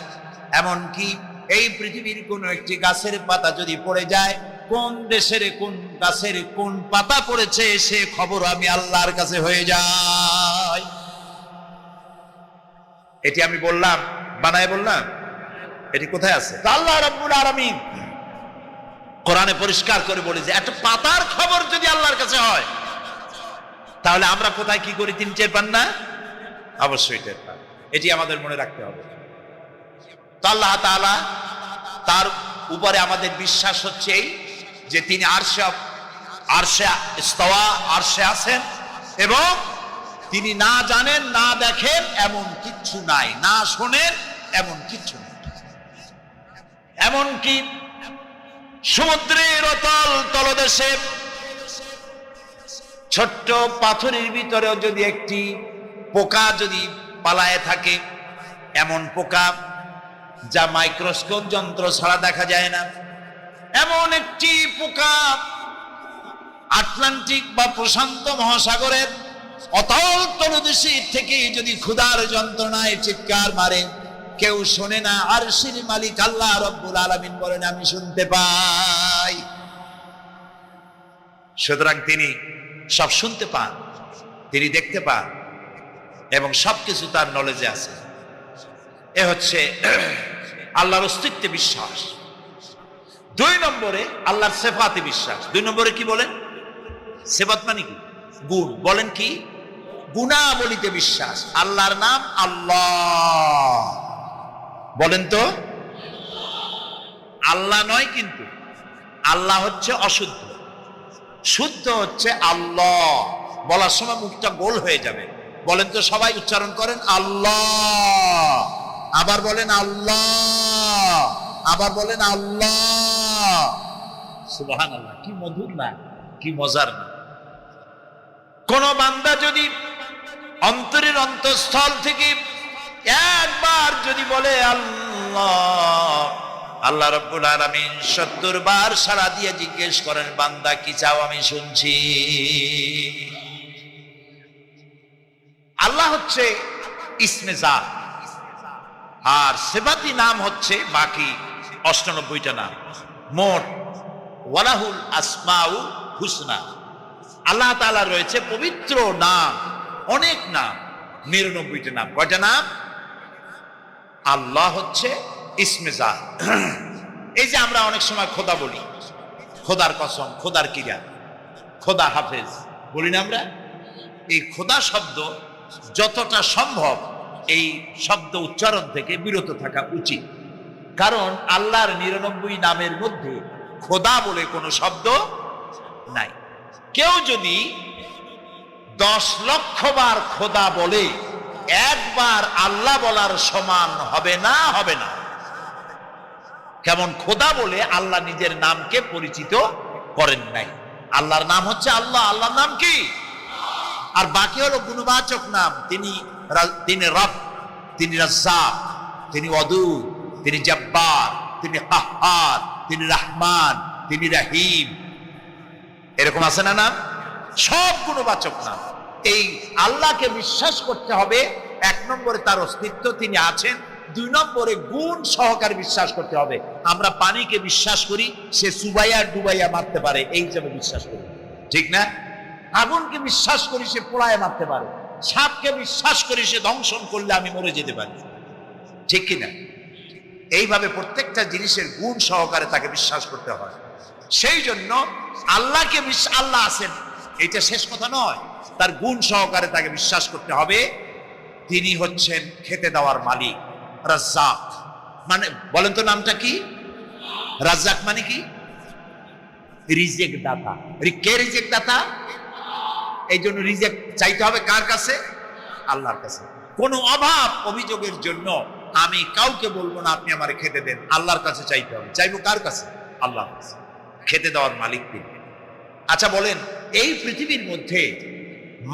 B: এমনকি এই পৃথিবীর কোন একটি গাছের পাতা যদি পড়ে যায়, কোন দেশের কোন গাছের কোন পাতা পড়েছে সে খবর আমি আল্লাহর কাছে হয়ে যায়। এটি আমি বললাম, বানায় বললাম, এটি কোথায় আছে? আল্লাহ রাব্বুল আলামিন কোরআনে পরিষ্কার করে বলে যে একটা পাতার খবর যদি আল্লাহর কাছে হয়, তাহলে আমরা কোথায় কি করি তিনি টের পান না? অবশ্যই টের পান। এটি আমাদের মনে রাখতে হবে। তো আল্লাহ তাআলা, তার উপরে আমাদের বিশ্বাস হচ্ছে এই যে তিনি আরশে ইস্তাওয়া, আরশে আছেন, এবং তিনি না জানেন না দেখেন এমন কিচ্ছু নাই, না শোনেন এমন কিচ্ছু নাই। এমনকি সমুদ্রের অতল তলদেশে ছোট্ট পাথরের ভিতরেও যদি একটি পোকা যদি পালায়ে থাকে, এমন পোকা যা মাইক্রোস্কোপ যন্ত্র ছাড়া দেখা যায় না, এমন একটি পোকা আটলান্টিক বা প্রশান্ত মহাসাগরের অতল তলদেশে থেকে যদি ক্ষুধার যন্ত্রণায় চিৎকার মারে, কেউ শোনে না। আরশের মালিক আল্লাহ রাব্বুল আলামিন বলেন আমি শুনতে পাই। সুতরাং তিনি সব শুনতে পান, তিনি দেখতে পান, এবং সবকিছু তার নলেজে আছে। এ হচ্ছে আল্লাহর অস্তিত্বে বিশ্বাস। 2 নম্বরে আল্লাহর সিফাতে বিশ্বাস। 2 নম্বরে কি বলেন? সিফাত মানে কি? গুণ। বলেন কি? গুণাবলীতে বিশ্বাস। আল্লাহর নাম আল্লাহ, বলেন তো। আল্লাহ নয়, কিন্তু আল্লাহ হচ্ছে অশুদ্ধ, শুদ্ধ হচ্ছে আল্লাহ। বলার সময় মুখটা গোল হয়ে যাবে। বলেন তো, সবাই উচ্চারণ করেন আল্লাহ, আবার বলেন আল্লাহ, আবার বলেন আল্লাহ। সুবহানাল্লাহ। কি মধুর না, কি মজার না। কোন বান্দা যদি অন্তরের অন্তঃস্থল থেকে একবার যদি বলে আল্লাহ, আল্লাহ রাব্বুল আলামিন 70 বার সাড়া দিয়ে জিজ্ঞেস করেন বান্দা কি চাও, আমি শুনছি। আল্লাহ হচ্ছে ইসমে জাত, আর সিফাতি নাম হচ্ছে বাকি 98টা নাম। মোট ওয়ালাহুল আসমাউল হুসনা। আল্লাহ তাআলা রয়েছে পবিত্র নাম, অনেক নাম, 99টা নাম। কয়টা নাম? আল্লাহ হচ্ছে ইসমে জাত। এই যে আমরা অনেক সময় খোদা বলি, খোদার কসম, খোদার কিরা, খোদা হাফেজ বলি না আমরা? এই খোদা শব্দ যতটা সম্ভব এই শব্দ উচ্চারণ থেকে বিরত থাকা উচিত। কারণ আল্লাহর 99 নামের মধ্যে খোদা বলে কোনো শব্দ নাই। কেউ যদি 10 লক্ষ বার খোদা বলে, একবার আল্লাহ বলার সমান হবে না, হবে না। কেমন খোদা বলে আল্লাহ নিজের নামকে পরিচিত করেন নাই। আল্লাহর নাম হচ্ছে আল্লাহ। আল্লাহর নাম কি? আর বাকি হলো গুণবাচক নাম। তিনি রব, তিনি রাজ্জাক, তিনি ওয়াদুদ, তিনি জব্বার, তিনি কাহ্হার, তিনি রহমান, তিনি রহিম। এরকম আছে না নাম? সব গুণবাচক নাম। এই আল্লাহকে বিশ্বাস করতে হবে এক নম্বরে তার অস্তিত্ব, তিনি আছেন। 2 নম্বরে গুণ সহকারে বিশ্বাস করতে হবে। আমরা পানিকে বিশ্বাস করি সে চুবাইয়া ডুবাইয়া মারতে পারে, এই হিসাবে বিশ্বাস করি, ঠিক না? আগুনকে বিশ্বাস করি সে পোড়ায় মারতে পারে, সাপকে বিশ্বাস করি সে দংশন করলে আমি মরে যেতে পারি, ঠিক কিনা? এইভাবে প্রত্যেকটা জিনিসের গুণ সহকারে তাকে বিশ্বাস করতে হয়। সেই জন্য আল্লাহকে আল্লাহ আছেন এটা শেষ কথা নয়, তার গুণ সহকারে তাকে বিশ্বাস করতে হবে। তিনি হচ্ছেন খেতে দেওয়ার মালিক, রাজ্জাক। মানে বলেন তো নামটা কি? রাজ্জাক মানে কি? রিজেক দাতা। কে রিজেক দাতা? এই জন্য রিজেক চাইতে হবে কার কাছে? আল্লাহর কাছে। কোনো অভাব অভিযোগের জন্য আমি কাউকে বলবো না আপনি আমারে খেতে দেন, আল্লাহর কাছে চাইতে হবে। চাইবো কার কাছে? আল্লাহর কাছে। খেতে দেওয়ার মালিক তিনি। আচ্ছা বলেন, এই পৃথিবীর মধ্যে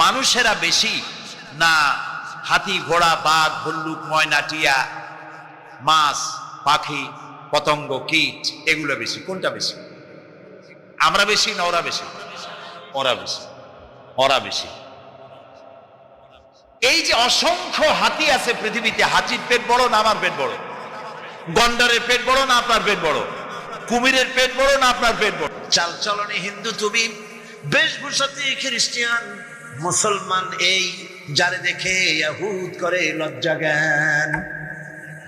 B: মানুষেরা বেশি না হাতি, ঘোড়া, বাঘ, ভল্লুক, ময়না, টিয়া, মাছ, পাখি, পতঙ্গ, কীট এগুলো বেশি? কোনটা বেশি? আমরা বেশি না ওরা বেশি? ওরা বেশি। ওরা বেশি। এই যে অসংখ্য হাতি আছে পৃথিবীতে, হাতির পেট বড় না আমার পেট বড়? গন্ডারের পেট বড় না আপনার পেট বড়? কুমিরের পেট বড় না আপনার পেট বড়? চালচলনে হিন্দু তুমি, বেশভূষাতে খ্রিস্টান, মুসলমান এই, যারে দেখে ইয়াহুদ করে লজ্জা জ্ঞান।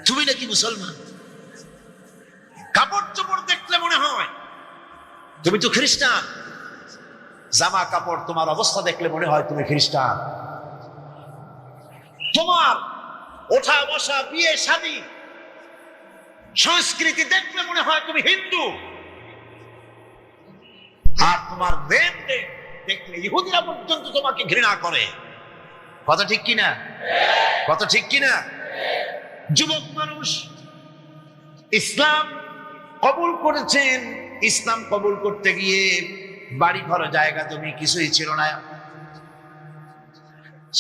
B: তুমি নাকি মুসলমান? কাপড় চোপড় দেখলে মনে হয় তুমি তো খ্রিস্টান। জামা কাপড়, তোমার অবস্থা দেখলে মনে হয় তুমি খ্রিস্টান। তোমার ওঠা বসা, বিয়ে শাদী, সংস্কৃতি দেখলে মনে হয় তুমি হিন্দু। আর তোমার লেনদেন দেখলে ইহুদিরা পর্যন্ত তোমাকে ঘৃণা করে। কথা ঠিক কিনা? কথা ঠিক কিনা? যুবক মানুষ ইসলাম কবুল করেছেন। ইসলাম কবুল করতে গিয়ে বাড়ি ঘর, জায়গা জমি কিছুই ছিল না।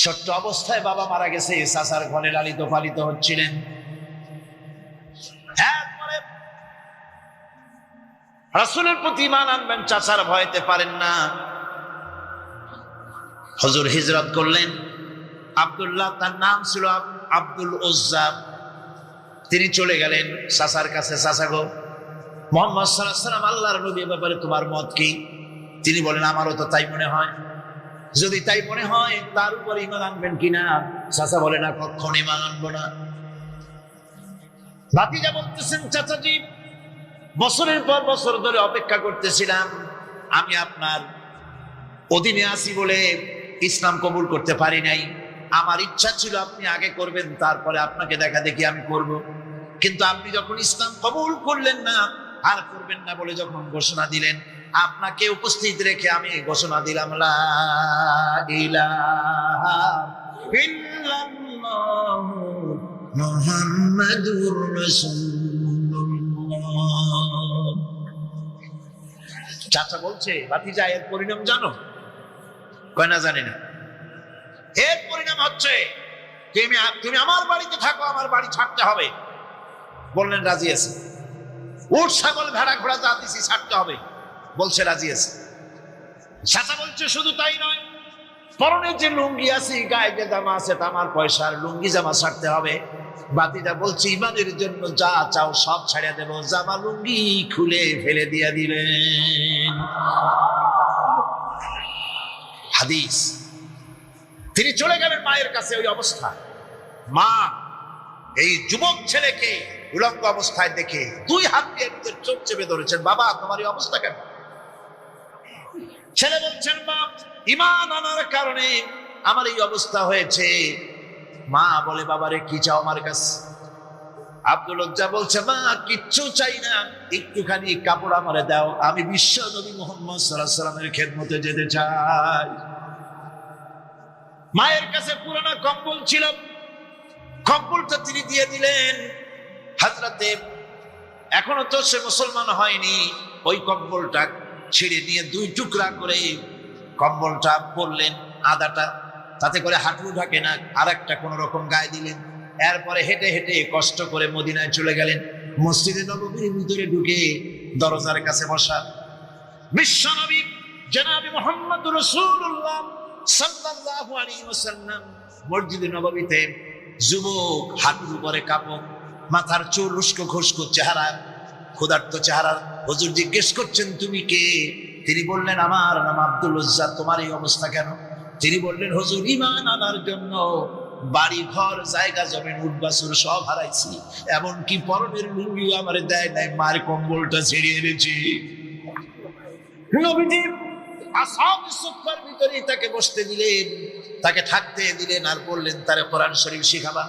B: ছোট্ট অবস্থায় বাবা মারা গেছে, চাচার ঘরে লালিত পালিত হচ্ছিলেন। রাসূলের প্রতি ঈমান আনবেন, চাচার ভয়তে পারেন না। হুজুর হিজরত করলেন। আব্দুল্লাহ তার নাম ছিল, আব্দুল উজ্জা। তিনি চলে গেলেন চাচার কাছে। চাচা গো, মুহাম্মদ সাল্লাল্লাহু আলাইহি ওয়াসাল্লাম আল্লাহর নবী, ব্যাপারে তোমার মত কি? তিনি বলেন, আমারও তো তাই মনে হয়। যদি তাই মনে হয় তার উপর ঈমান আনবেন কিনা? চাচা বলে, না, কখনো ঈমান আনবো না। ভাতিজা বলতেছেন, চাচাজি, বছরের পর বছর ধরে অপেক্ষা করতেছিলাম, আমি আপনার অধীনে আছি বলে ইসলাম কবুল করতে পারি নাই। আমার ইচ্ছা ছিল আপনি আগে করবেন, তারপরে আপনাকে দেখা দেখি আমি করব। কিন্তু আপনি যখন ইসলাম কবুল করলেন না, আর করবেন না বলে যখন ঘোষণা দিলেন, আপনাকে উপস্থিত রেখে আমি ঘোষণা দিলাম, লা ইলাহা ইল্লাল্লাহু মুহাম্মাদুর রাসূলুল্লাহ। চাচা বলছে, ভাতিজা, এর পরিণাম জানো? কয় না, জানি না। এর পরিণাম হচ্ছে তুমি আমার বাড়িতে থাকো, আমার বাড়ি ছাড়তে হবে। বললেন, রাজি আছে। উট, ছাগল, ভেড়া, ঘোড়া যা দিছি ছাড়তে হবে। বলছে, রাজি আছে। চাচা বলছে, শুধু তাই নয়, পরনে যে লুঙ্গি আছে, গায়ে যে জামা আছে, আমার পয়সার লুঙ্গি জামা ছাড়তে হবে। ভাতিজা বলছে, ইমানের জন্য যা চাও সব ছাড়িয়ে দেবো, জামা লুঙ্গি খুলে ফেলে দিয়ে দিবেন। হাদিস। তিনি চলে গেলেন মায়ের কাছে। ওই অবস্থা, মা এই যুবক ছেলেকে উলঙ্গ অবস্থায় দেখে 2 হাত দিয়ে নিজের চোখ চেপে ধরেছেন। বাবা, তোমার এই অবস্থা কেন? ছেলে বলছেন, মা, ঈমান আনার কারণে আমার এই অবস্থা হয়েছে। মা বলে, বাবারে কি চাও আমার কাছে? আব্দুল উজ্জা বলছে, মা, কিচ্ছু চাই না, একটুখানি কাপড় আমারে দাও, আমি বিশ্ব নবী মুহাম্মদ সাল্লাল্লাহু আলাইহি ওয়াসাল্লামের খেদমতে যেতে চাই। মায়ের কাছে পুরানো কম্বল ছিল, কম্বলটা তিনি দিয়ে দিলেন। হযরতে, এখনো তো সে মুসলমান হয়নি, ওই কম্বলটা ছিঁড়ে নিয়ে 2 টুকরা করে কম্বলটা পরলেন, আদাটা তাতে করে হাঁটু ঢাকে না, আর একটা কোন রকম গায়ে দিলেন। এরপরে হেঁটে হেঁটে কষ্ট করে মদিনায় চলে গেলেন। মসজিদে নববীর ভিতরে ঢুকে দরজার কাছে বসা বিশ্বনবী জনাবে মুহাম্মদুর রাসূলুল্লাহ সাল্লাল্লাহু আলাইহি ওয়াসাল্লাম মসজিদে নববীতে যুবক, হাঁটুর উপরে কাপড়, মাথার চুল উস্কো খুস্কো চেহারা, ক্ষুধার্ত চেহারা। হুজুর জিজ্ঞেস করছেন তুমি কে? তিনি বললেন আমার নাম আব্দুল উজ্জা। তোমার এই অবস্থা কেন? তিনি বললেন হুজুর ঈমান আনার জন্য বাড়ি ঘর জায়গা জমিন উট বাছুর সব হারাইছি, এমনকি পরনের লুঙ্গিও আমারে দেয় নাই, মার কম্বলটা ছেড়ে এনেছি। নবীজি আসহাবে সুফফার ভিতরেই তাকে বসতে দিলেন, তাকে থাকতে দিলেন, আর বললেন তারে কোরআন শরীফ শিখাবা।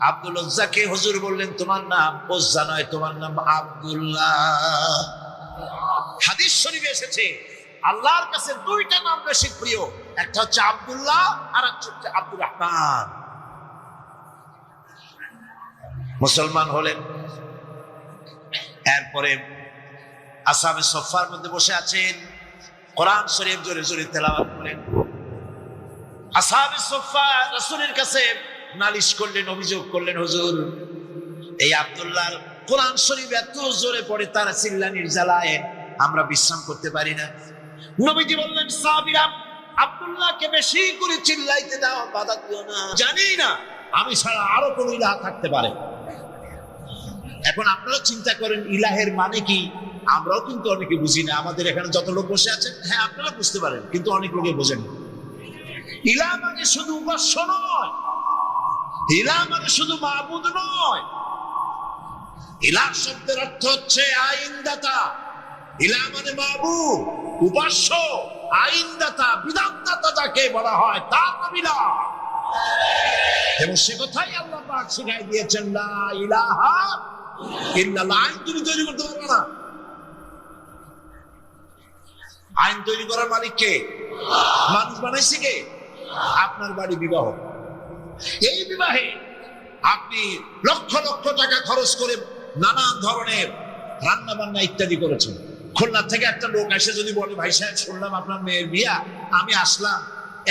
B: আব্দুল উজ্জাকে হুজুর বললেন তোমার নাম উজ্জা নয়, তোমার নাম আব্দুল্লাহ। হাদিস শরীফে এসেছে আল্লাহর কাছে দুইটা নাম বেশি প্রিয়, একটা হচ্ছে আব্দুল্লাহ আর একটা হচ্ছে আব্দুর রহমান। মুসলমান হলেন, এরপরে আসহাবে সুফফার মধ্যে বসে আছেন, কোরআন শরীফ জোরে জোরে তেলাওয়াত করেন। আসহাবে সুফফা রাসূলের কাছে নালিশ করলেন, অভিযোগ করলেন, হুজুর এই আব্দুল্লাহর কোরআন শরীফ এত জোরে পড়ে, তার চিল্লানির জ্বালায় আমরা বিশ্রাম করতে পারি না। নবীজি বললেন সাহাবীরা আব্দুল্লাহকে বেশি করে চিল্লাইতে দাও, বাধা দিও না, জানি না আমি ছাড়া আরো কোন ইলাহ থাকতে পারে। এখন আপনারা চিন্তা করেন ইলাহের মানে কি? আমরাও কিন্তু অনেকে বুঝি না। আমাদের এখানে যত লোক বসে আছেন, হ্যাঁ আপনারা বুঝতে পারেন, কিন্তু অনেক লোকে বোঝেন না। ইলাহ মানে শুধু উপাস্য নয়, ইলাহ মানে শুধু মাবুদ নয়। ইলাহ শব্দের অর্থ হচ্ছে আইনদাতা। ইলাহ মানে মাবুদ, উপাস্য, আইনদাতা, বিধানদাতা যাকে বলা হয় তার নাম ইলাহ। এবং সে কথাই আল্লাহ পাক শিখাই দিয়েছেন, লা ইলাহা ইল্লাল্লাহ। আইন তুমি তৈরি করতে পারবে না। আইন তৈরি করার মালিক কে? মানুষ বানাইছে কে? আপনার বাড়ি বিবাহ, এই বিবাহে আপনি লক্ষ লক্ষ টাকা খরচ করে নানান ধরনের রান্না বান্না ইত্যাদি করেছেন। খুলনা থেকে একটা লোক এসে যদি বলে ভাই সাহেব শুনলাম আপনার মেয়ের বিয়া, আমি আসলাম,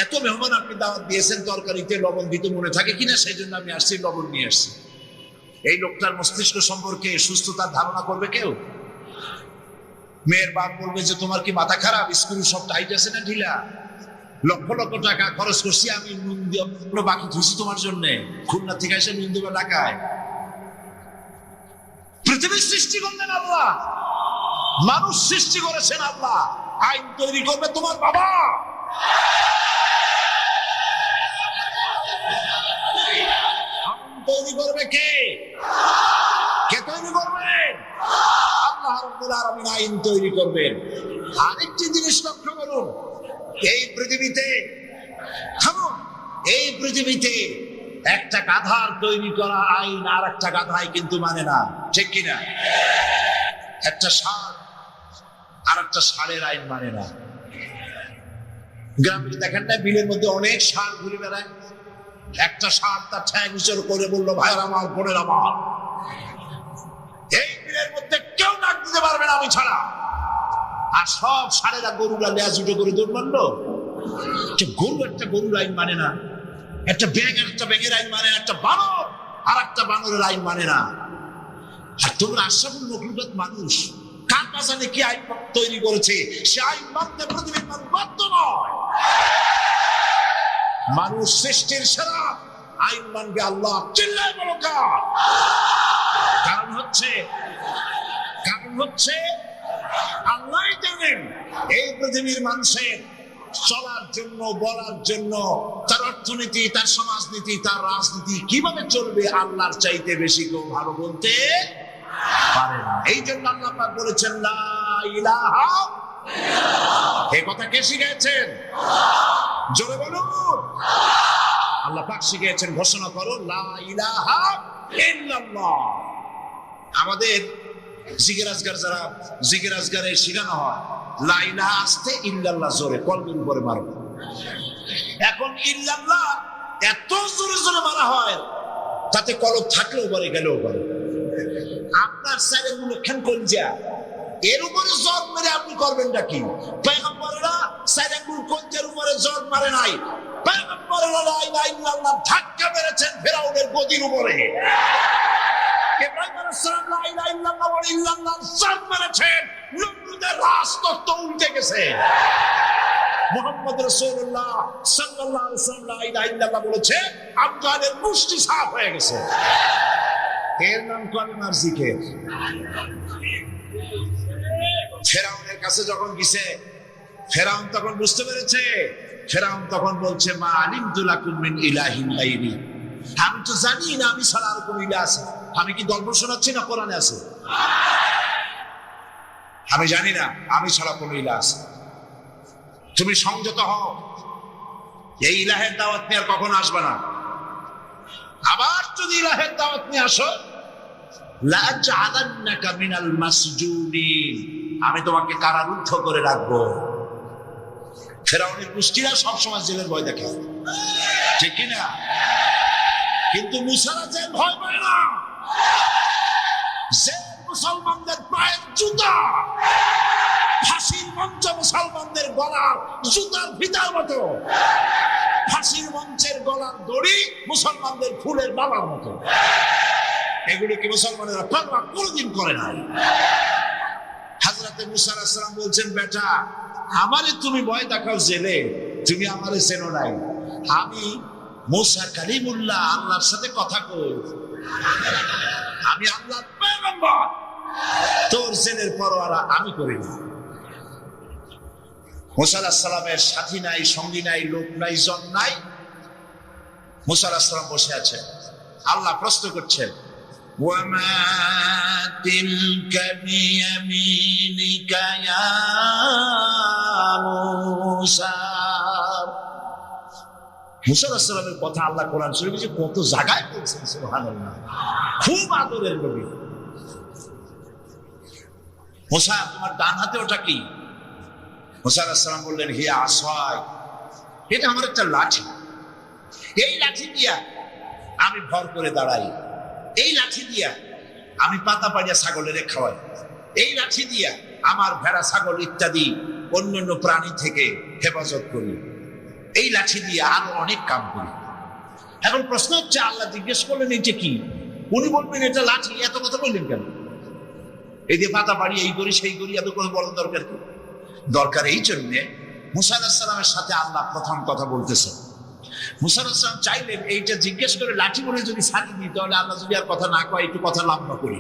B: এত মেহমান আপনি দাওয়াত দিয়েছেন, তরকারিতে লবণ দিতে মনে থাকে কিনা সেই জন্য আমি আসছি, লবণ নিয়ে আসছি। এই লোকটার মস্তিষ্ক সম্পর্কে সুস্থতার ধারণা করবে কেউ? মেয়ের বাপ বলবে যে তোমার কি মাথা খারাপ, স্কুল সব টাইট আছে না ঢিলা? লক্ষ লক্ষ টাকা খরচ করছি আমি, নুন দিয়ে বাকি ধুছি তোমার জন্য, খুলনা থেকে এসে নুন দেবে ঢাকায়। পৃথিবীর সৃষ্টি করলেন আল্লাহ, মানুষ সৃষ্টি করেছেন আল্লাহ, আইন তৈরি করবে তোমার বাবা। আইন তৈরি করবে কে? কে তৈরি করবেন? আল্লাহ রাব্বুল আলামিন আইন তৈরি করবেন। আরেকটি জিনিস লক্ষ্য করুন, এই পৃথিবীতে এই পৃথিবীতে একটা গাধার তৈরি করা আইন আর একটা গাধাই কিন্তু মানে না, ঠিক কিনা? একটা ষাঁড় আর একটা ষাঁড়ের আইন মানে না। গ্রামে দেখেন না, বিলের মধ্যে অনেক ষাঁড় ঘুরে বেড়ায়। একটা ষাঁড় তার ঠ্যাং উঁচু করে বললো ভাইয়ের আমার, বোনের আমার, এই বিলের মধ্যে কেউ নাক দিতে পারবে না আমি ছাড়া। আর সব ষাঁড়েরা গরুরা লেজ উঠে করে দৌড় মারলো। গরু একটা গরুর আইন মানে না, একটা ব্যাঙ আর একটা ব্যাঙের আইন মানে না, একটা বানর আর একটা বানরের আইন মানে না। আর তোমরা আশরাফুল মখলুকাত মানুষ, কার না জানে কি আইন তৈরি করেছে, সে আইন মানতে পৃথিবীর মানুষ বাধ্য নয়। মানুষ সৃষ্টির সেরা, আইন মানবে আল্লাহ। চিল্লায় বলো কার? কারণ হচ্ছে আল্লাহ জানেন এই পৃথিবীর মানুষের চলার জন্য, বলার জন্য, তার অর্থনীতি, তার সমাজনীতি, তার রাজনীতি কিভাবে চলবে আল্লাহর চাইতে বেশি কেউ ভালো বলতে পারে না। এই জন্য আল্লাহ পাক বলেছেন লা ইলাহা ইল্লাল্লাহ। এই কথা কে শিখিয়েছেন? জোরে বলুন। আল্লাহ পাক শিখিয়েছেন, ঘোষণা করো লা ইলাহা ইল্লাল্লাহ। আমাদের জিকির আজগার, যারা জিকির আজগারে শেখানো হয়, লা ইলাহা আস্তে, ইল্লাল্লাহ জোরে, কলবের উপরে মারো। এখন ইল্লাল্লাহ এত জোরে জোরে মারা হয়, তাতে কলব থাকলেও পারে, গেলেও পারে। আপনার সাইডের গুলো খেন কলজা, এর উপরে জগ মেরে আপনি করবেনটা কি? পয়গম্বরেরা সাইডের গুলো কলজার উপরে জগ মারে নাই, পয়গম্বরেরা লা ইলাহা ইল্লাল্লাহ ধাক্কা মেরেছেন ফেরাউনের গদির উপরে। ইব্রাহিম আলাইহিস সালাম লা ইলাহা ইল্লাল্লাহ ওয়া ইল্লাল্লাহ জগ মেরেছেন, নমরুদের রাজতত্ত্ব উল্টে গেছে।
A: মুহাম্মদ রাসূলুল্লাহ সাল্লাল্লাহু আলাইহি ওয়াসাল্লাম লা ইলাহা ইল্লাল্লাহ বলেছে, আবু জাহেলের মুষ্টি সাফ হয়ে গেছে। এর নাম কালিমার জিকির। ফেরাউনের কাছে যখন গেছে, ফেরাউন তখন বুঝতে পেরেছে। ফেরাউন তখন বলছে, মা আলিমতু লাকুম মিন ইলাহিন গায়রি, আমি তো জানি না আমি ছাড়া আর কোন ইলাহ আছে। আমি কি গল্প শোনাচ্ছি না কোরআনে আছে? আমি জানি না আমি ছাড়া কোন ইলাহ আছে। তুমি সংযত হও, এই ইলাহের দাওয়াত নিয়ে আর কখনো আসবে না। আবার যদি ইলাহের দাওয়াত নিয়ে আসো, লাআজআলান্নাকা মিনাল মাসজুনিন, আমি তোমাকে কারারুদ্ধ করে রাখবো। ফেরাউনের গোষ্ঠীরা সবসময় জেলের ভয় দেখে, ঠিক কিনা? কিন্তু মুসারা জেল ভয় পায় না। জেল মুসলমানদের পায়ের জুতা, ফাঁসির মঞ্চ মুসলমানদের গলার জুতার ফিতার মতো, ফাঁসির মঞ্চের গলার দড়ি মুসলমানদের ফুলের মালার মতো। এগুলো কি মুসলমানেরা পরোয়া কোনোদিন করে না। হযরতে মুসা আলাইহিস সালাম বলছেন, বেটা আমারে তুমি ভয় দেখাও জেলে, তুমি আমারে চেনো নাই। আমি মুসা কালিমুল্লাহ, আল্লাহর সাথে কথা কই, আমি আল্লাহর পয়গম্বর। তোর জেলের পরোয়া আমি করি না। মুসা আলাইহিস সালামের সাথী নাই, সঙ্গী নাই, লোক নাই, জন নাই। মুসা আলাইহিস সালাম বসে আছেন। আল্লাহ প্রশ্ন করছেন, ওয়ামা তিলকা বিয়ামিনিকা ইয়া মুসা। মুসা আলাইহিস সালামের কথা আল্লাহ কোরআন শরীফে কত জায়গায় বলছেন, সুবহানাল্লাহ। খুব আদরের নবী। মুসা, তোমার ডান হাতে ওটা কি? মুসা আলাইহিস সালাম বললেন, হিয়া আসায়, এটা আমার একটা লাঠি। এই লাঠি দিয়া আমি ভর করে দাঁড়াই, এই লাঠি দিয়া আমি পাতা পাড়িয়া ছাগলের খাওয়াই, এই লাঠি দিয়া আমার ভেড়া ছাগল ইত্যাদি অন্যান্য প্রাণী থেকে হেফাজত করি, এই লাঠি দিয়ে আরো অনেক কাম করি। এখন প্রশ্ন হচ্ছে, আল্লাহ জিজ্ঞেস করলেন এটা কি? উনি বলবেন এটা লাঠি, এত কথা বললেন কেন? এই যে পাতা পাড়ি, এই করি সেই করি, এত করে বলার দরকার কি? দরকার এই জন্যে মুসা আলাইহিস সালামের সাথে আল্লাহ প্রথম কথা বলতেছেন। মুসা আলাইহিস সালাম চাইলেন এইটা জিজ্ঞেস করে লাঠি বলে যদি ছাড়ি দিই, তাহলে আল্লাহ যদি আর কথা না কয়, একটু কথা লম্বা করি।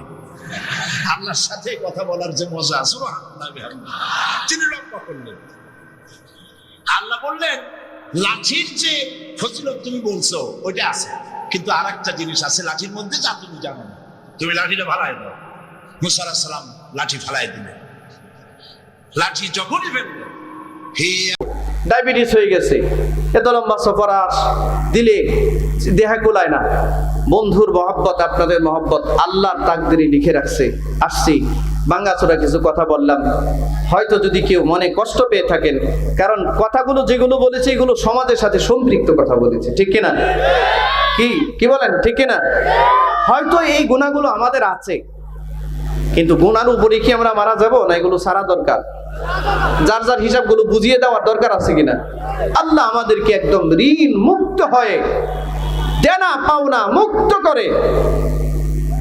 A: আল্লাহর সাথে কথা বলার যে মজা, সুবহানাল্লাহ, তিনি লম্বা করলেন। আল্লাহ বললেন, লাঠির যে ফজিলত তুমি বলছো ওইটা আছে, কিন্তু আর একটা জিনিস আছে লাঠির মধ্যে, যা তুমি জানো না। তুমি লাঠিটা ফালাই দাও। মুসা আলাইহিস সালাম লাঠি ফালাই দিলেন। লাঠি যখনই ফেললেন,
C: ডায়াবেটিস হয়ে গেছে, এত লম্বা সফর দিলে দেহা কুলায় না। বন্ধুর মহব্বত, আপনাদের মহব্বত আল্লাহর তাকদিরে লিখে রাখছে। আসছি, ভাঙাচোরা কিছু কথা বললাম, হয়তো যদি কেউ মনে কষ্ট পেয়ে থাকেন, কারণ কথাগুলো যেগুলো বলেছে এগুলো সমাজের সাথে সম্পৃক্ত কথা বলেছে, ঠিক কিনা? কি বলেন, ঠিক কিনা? হয়তো এই গুণাগুলো আমাদের আছে, কিন্তু গুণার উপরে কি আমরা মারা যাব না? এগুলো সারা দরকার। যার যার হিসাবগুলো বুঝিয়ে দেওয়ার দরকার আছে কিনা? আল্লাহ আমাদেরকে একদম ঋণ মুক্ত হয়ে, দেনা পাওনা মুক্ত করে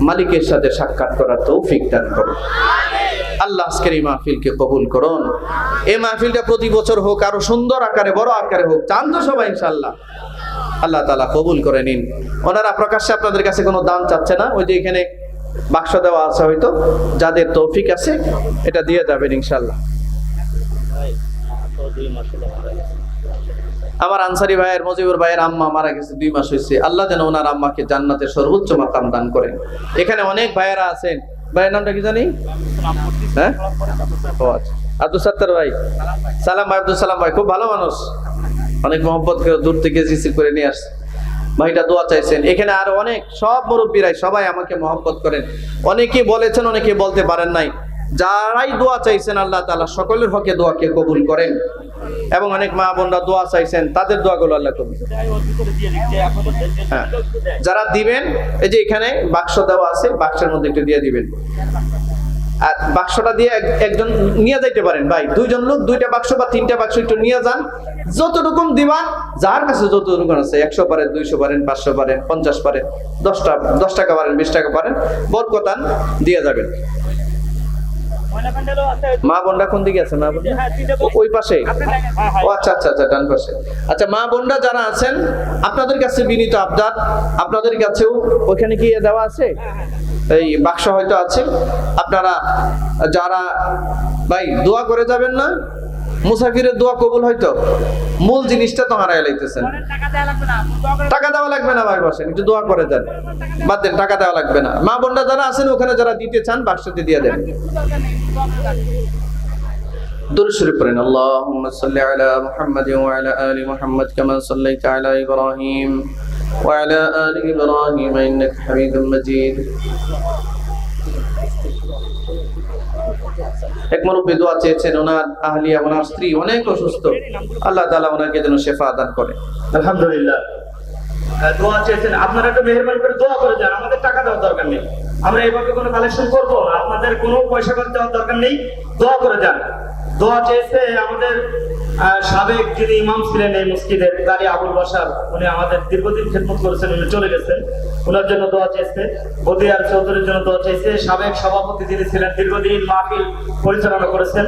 C: মালিকের সাথে সাক্ষাৎ করার তৌফিক দান করুন। আল্লাহ আজকের এই মাহফিলকে কবুল করুন। এই মাহফিলটা প্রতি বছর হোক, আরো সুন্দর আকারে, বড় আকারে হোক, চান তো সবাই ইনশাআল্লাহ। আল্লাহ তাআলা কবুল করে নিন। ওনারা প্রকাশ্যে আপনাদের কাছে কোনো দান চাচ্ছে না, ওই যে এখানে বাক্স দেওয়া আছে, হয়তো যাদের তৌফিক আছে এটা দিয়ে যাবেন ইনশাআল্লাহ। আমার আনসারি ভাইয়ের, মজিবুর ভাইয়ের আম্মা মারা গেছে, 2 মাস হয়েছে। আল্লাহ যেন ওনার আম্মাকে জান্নাতের সর্বোচ্চ মাকাম দান করেন। এখানে অনেক ভাইয়েরা আছেন। ভাইয়ের নামটা কি জানি? হ্যাঁ, আব্দুল সাত্তার ভাই, সালাম ভাই, আব্দুল সালাম ভাই খুব ভালো মানুষ, অনেক মহব্বত করে দূর থেকে রিসিভ করে নিয়ে আসছে। ভাইটা দোয়া চাইছেন। এখানে আরো অনেক সব মুরব্বীরাই সবাই আমাকে মহব্বত করেন। অনেকে বলেছেন, অনেকে বলতে পারেন নাই। যারাই দোয়া চাইছেন আল্লাহ তাআলা সকলের হকে দোয়াকে কবুল করেন, এবং অনেক মা বোনরা দোয়া চাইছেন, তাদের দোয়াগুলো আল্লাহ কবুল করেন। হ্যাঁ, যারা দিবেন, এই যে এখানে বাক্স দেওয়া আছে, বাক্সের মধ্যে একটু দিয়ে দিবেন। আর বাক্সটা দিয়ে একজন নিয়ে যাইতে পারেন ভাই, 2 জন লোক 2টা বাক্স বা 3টা বাক্স একটু নিয়ে যান। যতটুকুম দিবান, যার কাছে যতটুকুন আছে, 100 পারেন, 200 পারেন, 500 পারেন, 50 পারেন, 10 টাকা পারেন, 20 টাকা পারেন, বরকতান দিয়ে যাবেন। মা বোনরা কোন দিকে আছে? মা বোনরা ওই পাশে। ও আচ্ছা আচ্ছা আচ্ছা, ডান পাশে। আচ্ছা, মা বোনরা যারা আছেন আপনাদের কাছে বিনীত আবদার, আপনাদের কাছেও ওখানে কি দেওয়া আছে? এই বাক্স হয়তো আছে। আপনারা যারা ভাই দোয়া করে যাবেন না, মুসাফিরের দোয়া কবুল হয়তো, মূল জিনিসটা তো হারাই লাইতেছেন। টাকা দেওয়া লাগবে না ভাই, বসেন একটু দোয়া করে যান, বাদ দেন, টাকা দেওয়া লাগবে না। মা বোনরা যারা আছেন ওখানে যারা দিতে চান বাক্সতে দিয়ে দেন। দুরূদ শরীফ পড়েন। আল্লাহুম্মা সাল্লি আলা মুহাম্মাদ ওয়া আলা আলি মুহাম্মাদ কামা সাল্লাইতা আলা ইব্রাহিম ওয়া আলা আলি ইব্রাহিম ইন্নাকা হামিদুম মাজিদ। এক মুরব্বী দোয়া চেয়েছেন, ওনার আহলিয়া, ওনার স্ত্রী অনেক অসুস্থ, আল্লাহ তাআলা ওনাকে যেন শিফা দান করে।
D: আলহামদুলিল্লাহ, দোয়া চেয়েছেন, আপনারা একটু মেহেরবানি করে দোয়া করে যান। আমাদের টাকা দেওয়ার দরকার নেই, আমরা এইভাবে কোনো কালেকশন করবো না, আপনাদের কোনো পয়সা খরচ দেওয়ার দরকার নেই, দোয়া করে যান। দোয়া চেয়েছে আমাদের সাবেক যিনি ইমাম ছিলেন এই মসজিদের, কারি আবুল বাশার, উনি আমাদের দীর্ঘদিন খেদমত করেছেন, উনি চলে গেছেন, ওনার জন্য দোয়া চেয়েছে। বদিয়ার চৌধুরীর জন্য দোয়া চেয়েছে। সাবেক সভাপতি যিনি ছিলেন, দীর্ঘদিন মাহফিল পরিচালনা করেছেন,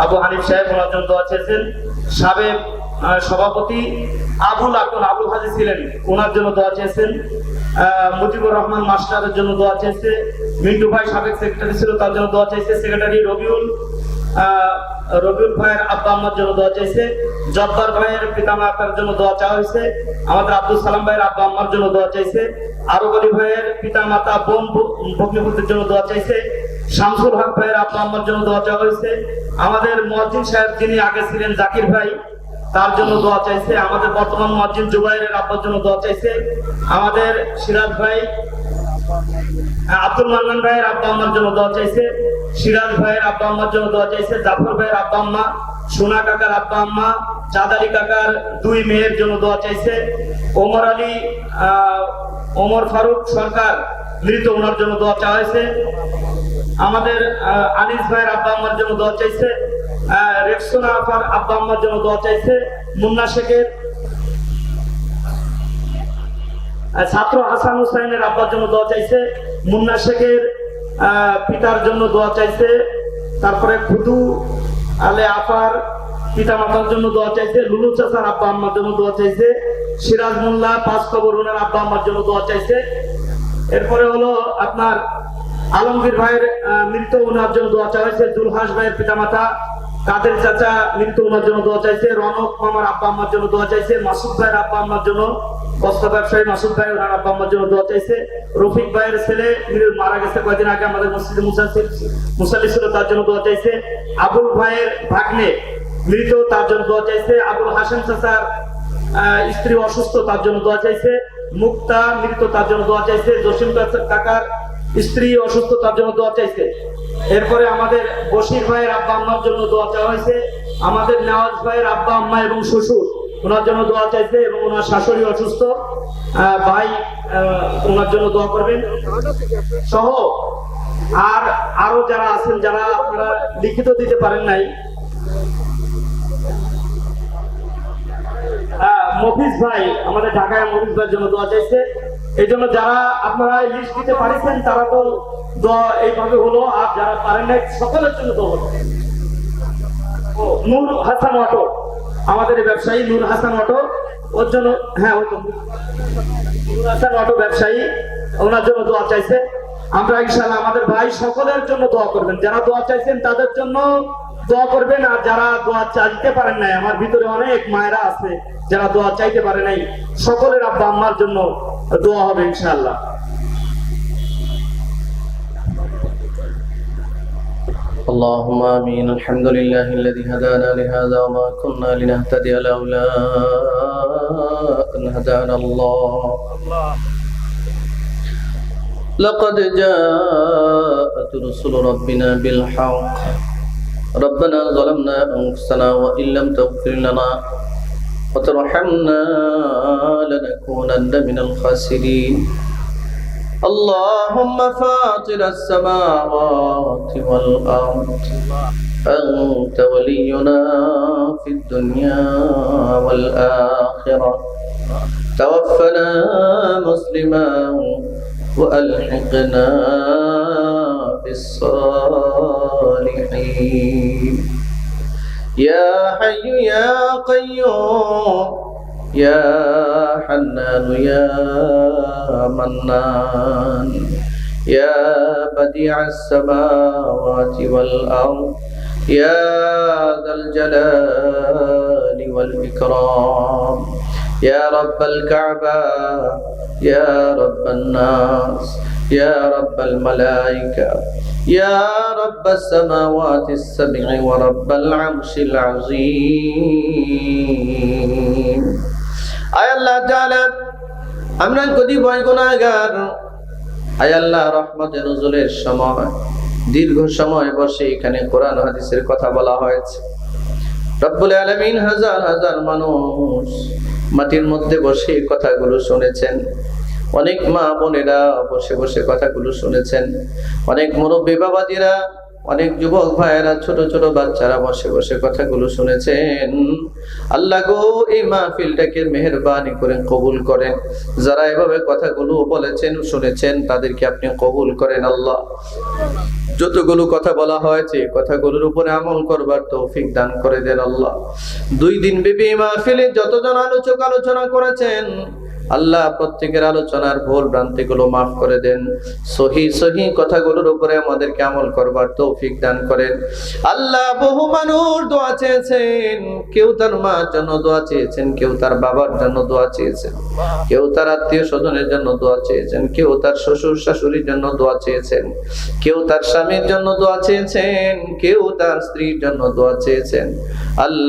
D: আবু হানিফ সাহেব, ওনার জন্য দোয়া চেয়েছেন। সাবেক সভাপতি আবুল হাজি ছিলেন, ওনার জন্য দোয়া চেয়েছেন। মুজিবুর রহমান মাস্টারের জন্য দোয়া চেয়েছে। মিন্টু ভাই সাবেক সেক্রেটারি ছিল, তার জন্য দোয়া চেয়েছে। সেক্রেটারি রবিউল ভাইয়ের আব্বা আম্মার জন্য দোয়া চাইছে। জব্বার ভাইয়ের পিতামাতার জন্য দোয়া চাওয়া হয়েছে। আমাদের আব্দুল সালাম ভাইয়ের আব্বা আম্মার জন্য দোয়া চাইছে। আরব আলী ভাইয়ের পিতামাতা বোন ভগ্নিপতির জন্য দোয়া চাইছে। শামসুল হক ভাইয়ের আব্বা আম্মার জন্য দোয়া চাওয়া হয়েছে। আমাদের মুয়াজ্জিন সাহেব যিনি আগে ছিলেন জাকির ভাই, তার জন্য দোয়া চাইছে। আমাদের বর্তমান মুয়াজ্জিন জুবাইরের আব্বার জন্য দোয়া চাইছে। আমাদের সিরাজ ভাই, আব্দুল মান্নান ভাইয়ের আব্বা আম্মার জন্য দোয়া চাইছে। সিরাজ ভাইয়ের আব্বা আম্মার জন্য দোয়া চাইছে। জাফর ভাইয়ের আব্বা আম্মা, সোনা কাকার আব্বা আম্মা, চাঁদালি কাকার দুই মেয়ের জন্য দোয়া চাইছে। ওমর ফারুক সরকার মৃত, ওনার জন্য দোয়া চাওয়া হয়েছে। আমাদের আনিস ভাইয়ের আব্বা আম্মার জন্য দোয়া চাইছে। রেক্সোনা আপার আব্বা আম্মার জন্য দোয়া চাইছে। মুন্না শেখের ছাত্র হাসান হুসাইনের আব্বার জন্য দোয়া চাইছে। মুন্না শেখের পিতার জন্য দোয়া চাইছে। তারপরে খুদু আলে আফার পিতা মাতার জন্য দোয়া চাইছে। লুলু চাচার আব্বা আম্মার জন্য দোয়া চাইছে। সিরাজ মোল্লা পাঁচ কবর, ওনার আব্বা আম্মার জন্য দোয়া চাইছে। এরপরে হলো আপনার আলমগীর ভাইয়ের মৃত, ওনার জন্য দোয়া চাওয়া হয়েছে। দুলহাস ভাইয়ের পিতা মাতা কাদের চাচা মৃত, ওনার জন্য দোয়া চাইছে। রনক মামার আব্বা আম্মার জন্য দোয়া চাইছে। মাসুদ ভাইয়ের আব্বা আম্মার জন্য, বস্তা ব্যবসায়ী মাসুদ ভাই, ওনার আব্বা আম্মার জন্য দোয়া চাইছে। রফিক ভাইয়ের ছেলে মারা গেছে কয়েকদিন আগে, আমাদের মসজিদে মুসাল্লি ছিল, তার জন্য দোয়া চাইছে। আবুল ভাইয়ের ভাগ্নে মৃত, তার জন্য দোয়া চাইছে। আবুল হাসান চাচার স্ত্রী অসুস্থ, তার জন্য দোয়া চাইছে। মুক্তা মৃত, তার জন্য দোয়া চাইছে। জসিম কাকার স্ত্রী অসুস্থ, তার জন্য দোয়া চাইছে। এরপরে আমাদের বশির ভাইয়ের আব্বা আম্মার জন্য দোয়া চাওয়া হয়েছে। আমাদের নেওয়াজ ভাইয়ের আব্বা আম্মা এবং শ্বশুর, ওনার জন্য দোয়া চাইছে, এবং ওনার শাশুড়ি অসুস্থ, ভাই ওনার জন্য দোয়া করবেন সহ। আর আরো যারা আছেন, যারা আপনারা লিখিত দিতে পারেন নাই, মফিজ ভাই, আমাদের ঢাকায় মফিজ ভাইয়ের জন্য দোয়া চাইছে। এই জন্য যারা আপনারা লিস্ট দিতে পারিছেন তারা তো দোয়া এইভাবে হলো, আর যারা পারেন নাই সকলের জন্য দোয়া হলো। নূর হাসান অটো, আমাদের ব্যবসায়ী নূর হাসান অটো, ওর জন্য, হ্যাঁ ওই তো নূর হাসান অটো ব্যবসায়ী, ওনার জন্য দোয়া চাইছে। আমরা ইনশাআল্লাহ আমাদের ভাই সকলের জন্য দোয়া করবেন, যারা দোয়া চাইছেন তাদের জন্য দোয়া করবেন। আর যারা দোয়া চাইতে পারেন নাই, আমার ভিতরে অনেক মায়েরা আছে যারা দোয়া চাইতে পারে নাই, সকলের আব্বা আম্মার জন্য দোয়া হবে ইনশাআল্লাহ।
C: اللهم آمين. الحمد لله الذي هدانا لهذا وما كنا لنهتدي لولا أن هدانا الله. لقد جاءت رسل ربنا بالحق. ربنا ظلمنا أنفسنا وإن لم تغفر لنا وترحمنا لنكونن من الخاسرين. اللهم فاطر السماوات والأرض أنت ولينا في الدنيا والآخرة. توفنا مسلما وألحقنا بالصالحين. الرحيم يا حي يا قيوم يا حنان يا منان يا بديع السماوات والأرض يا ذا الجلال والإكرام يا رب الكعبة يا رب الناس يا رب الملائكة يا رب السماوات السبع ورب العرش العظيم আয় আল্লাহ তাআলা আমরা কদি ভয় গুনাহগার আয় আল্লাহ রহমতে নজুলের সময় দীর্ঘ সময় বসে এখানে কোরআন হাদিসের কথা বলা হয়েছে রব্বুল আলামিন হাজার হাজার মানুষ মাটির মধ্যে বসে কথাগুলো শুনেছেন অনেক মা বোনেরা বসে বসে কথাগুলো শুনেছেন অনেক মুরব্বী বাবাজিরা অনেক যুবক ভাইয়েরা ছোট ছোট বাচ্চারা বসে বসে কথাগুলো শুনেছেন আল্লাহ গো এই মাহফিলটাকে মেহেরবানি করে কবুল করেন যারা এভাবে কথাগুলো বলেছেন শুনেছেন তাদেরকে আপনি কবুল করেন আল্লাহ যতগুলো কথা বলা হয়েছে কথাগুলোর উপরে আমল করবার তৌফিক দান করে দেন আল্লাহ 2 দিন ব্যাপী মাহফিলে যতজন আলোচক আলোচনা করেছেন আল্লাহ প্রত্যেকের আলোচনার ভুল ভ্রান্তিগুলো মাফ করে দেন সহি কথাগুলোর উপরে আমাদেরকে আমল করবার তৌফিক দান করেন আল্লাহ বহু মানুষ দোয়া চেয়েছেন কেউ তার মার জন্য দোয়া চেয়েছেন কেউ তার বাবার জন্য দোয়া চেয়েছেন কেউ তার আত্মীয় স্বজনের জন্য দোয়া চেয়েছেন কেউ তার শ্বশুর শাশুড়ির জন্য দোয়া চেয়েছেন কেউ তার স্বামীর জন্য দোয়া চেয়েছেন কেউ তার স্ত্রীর জন্য দোয়া চেয়েছেন আল্লাহ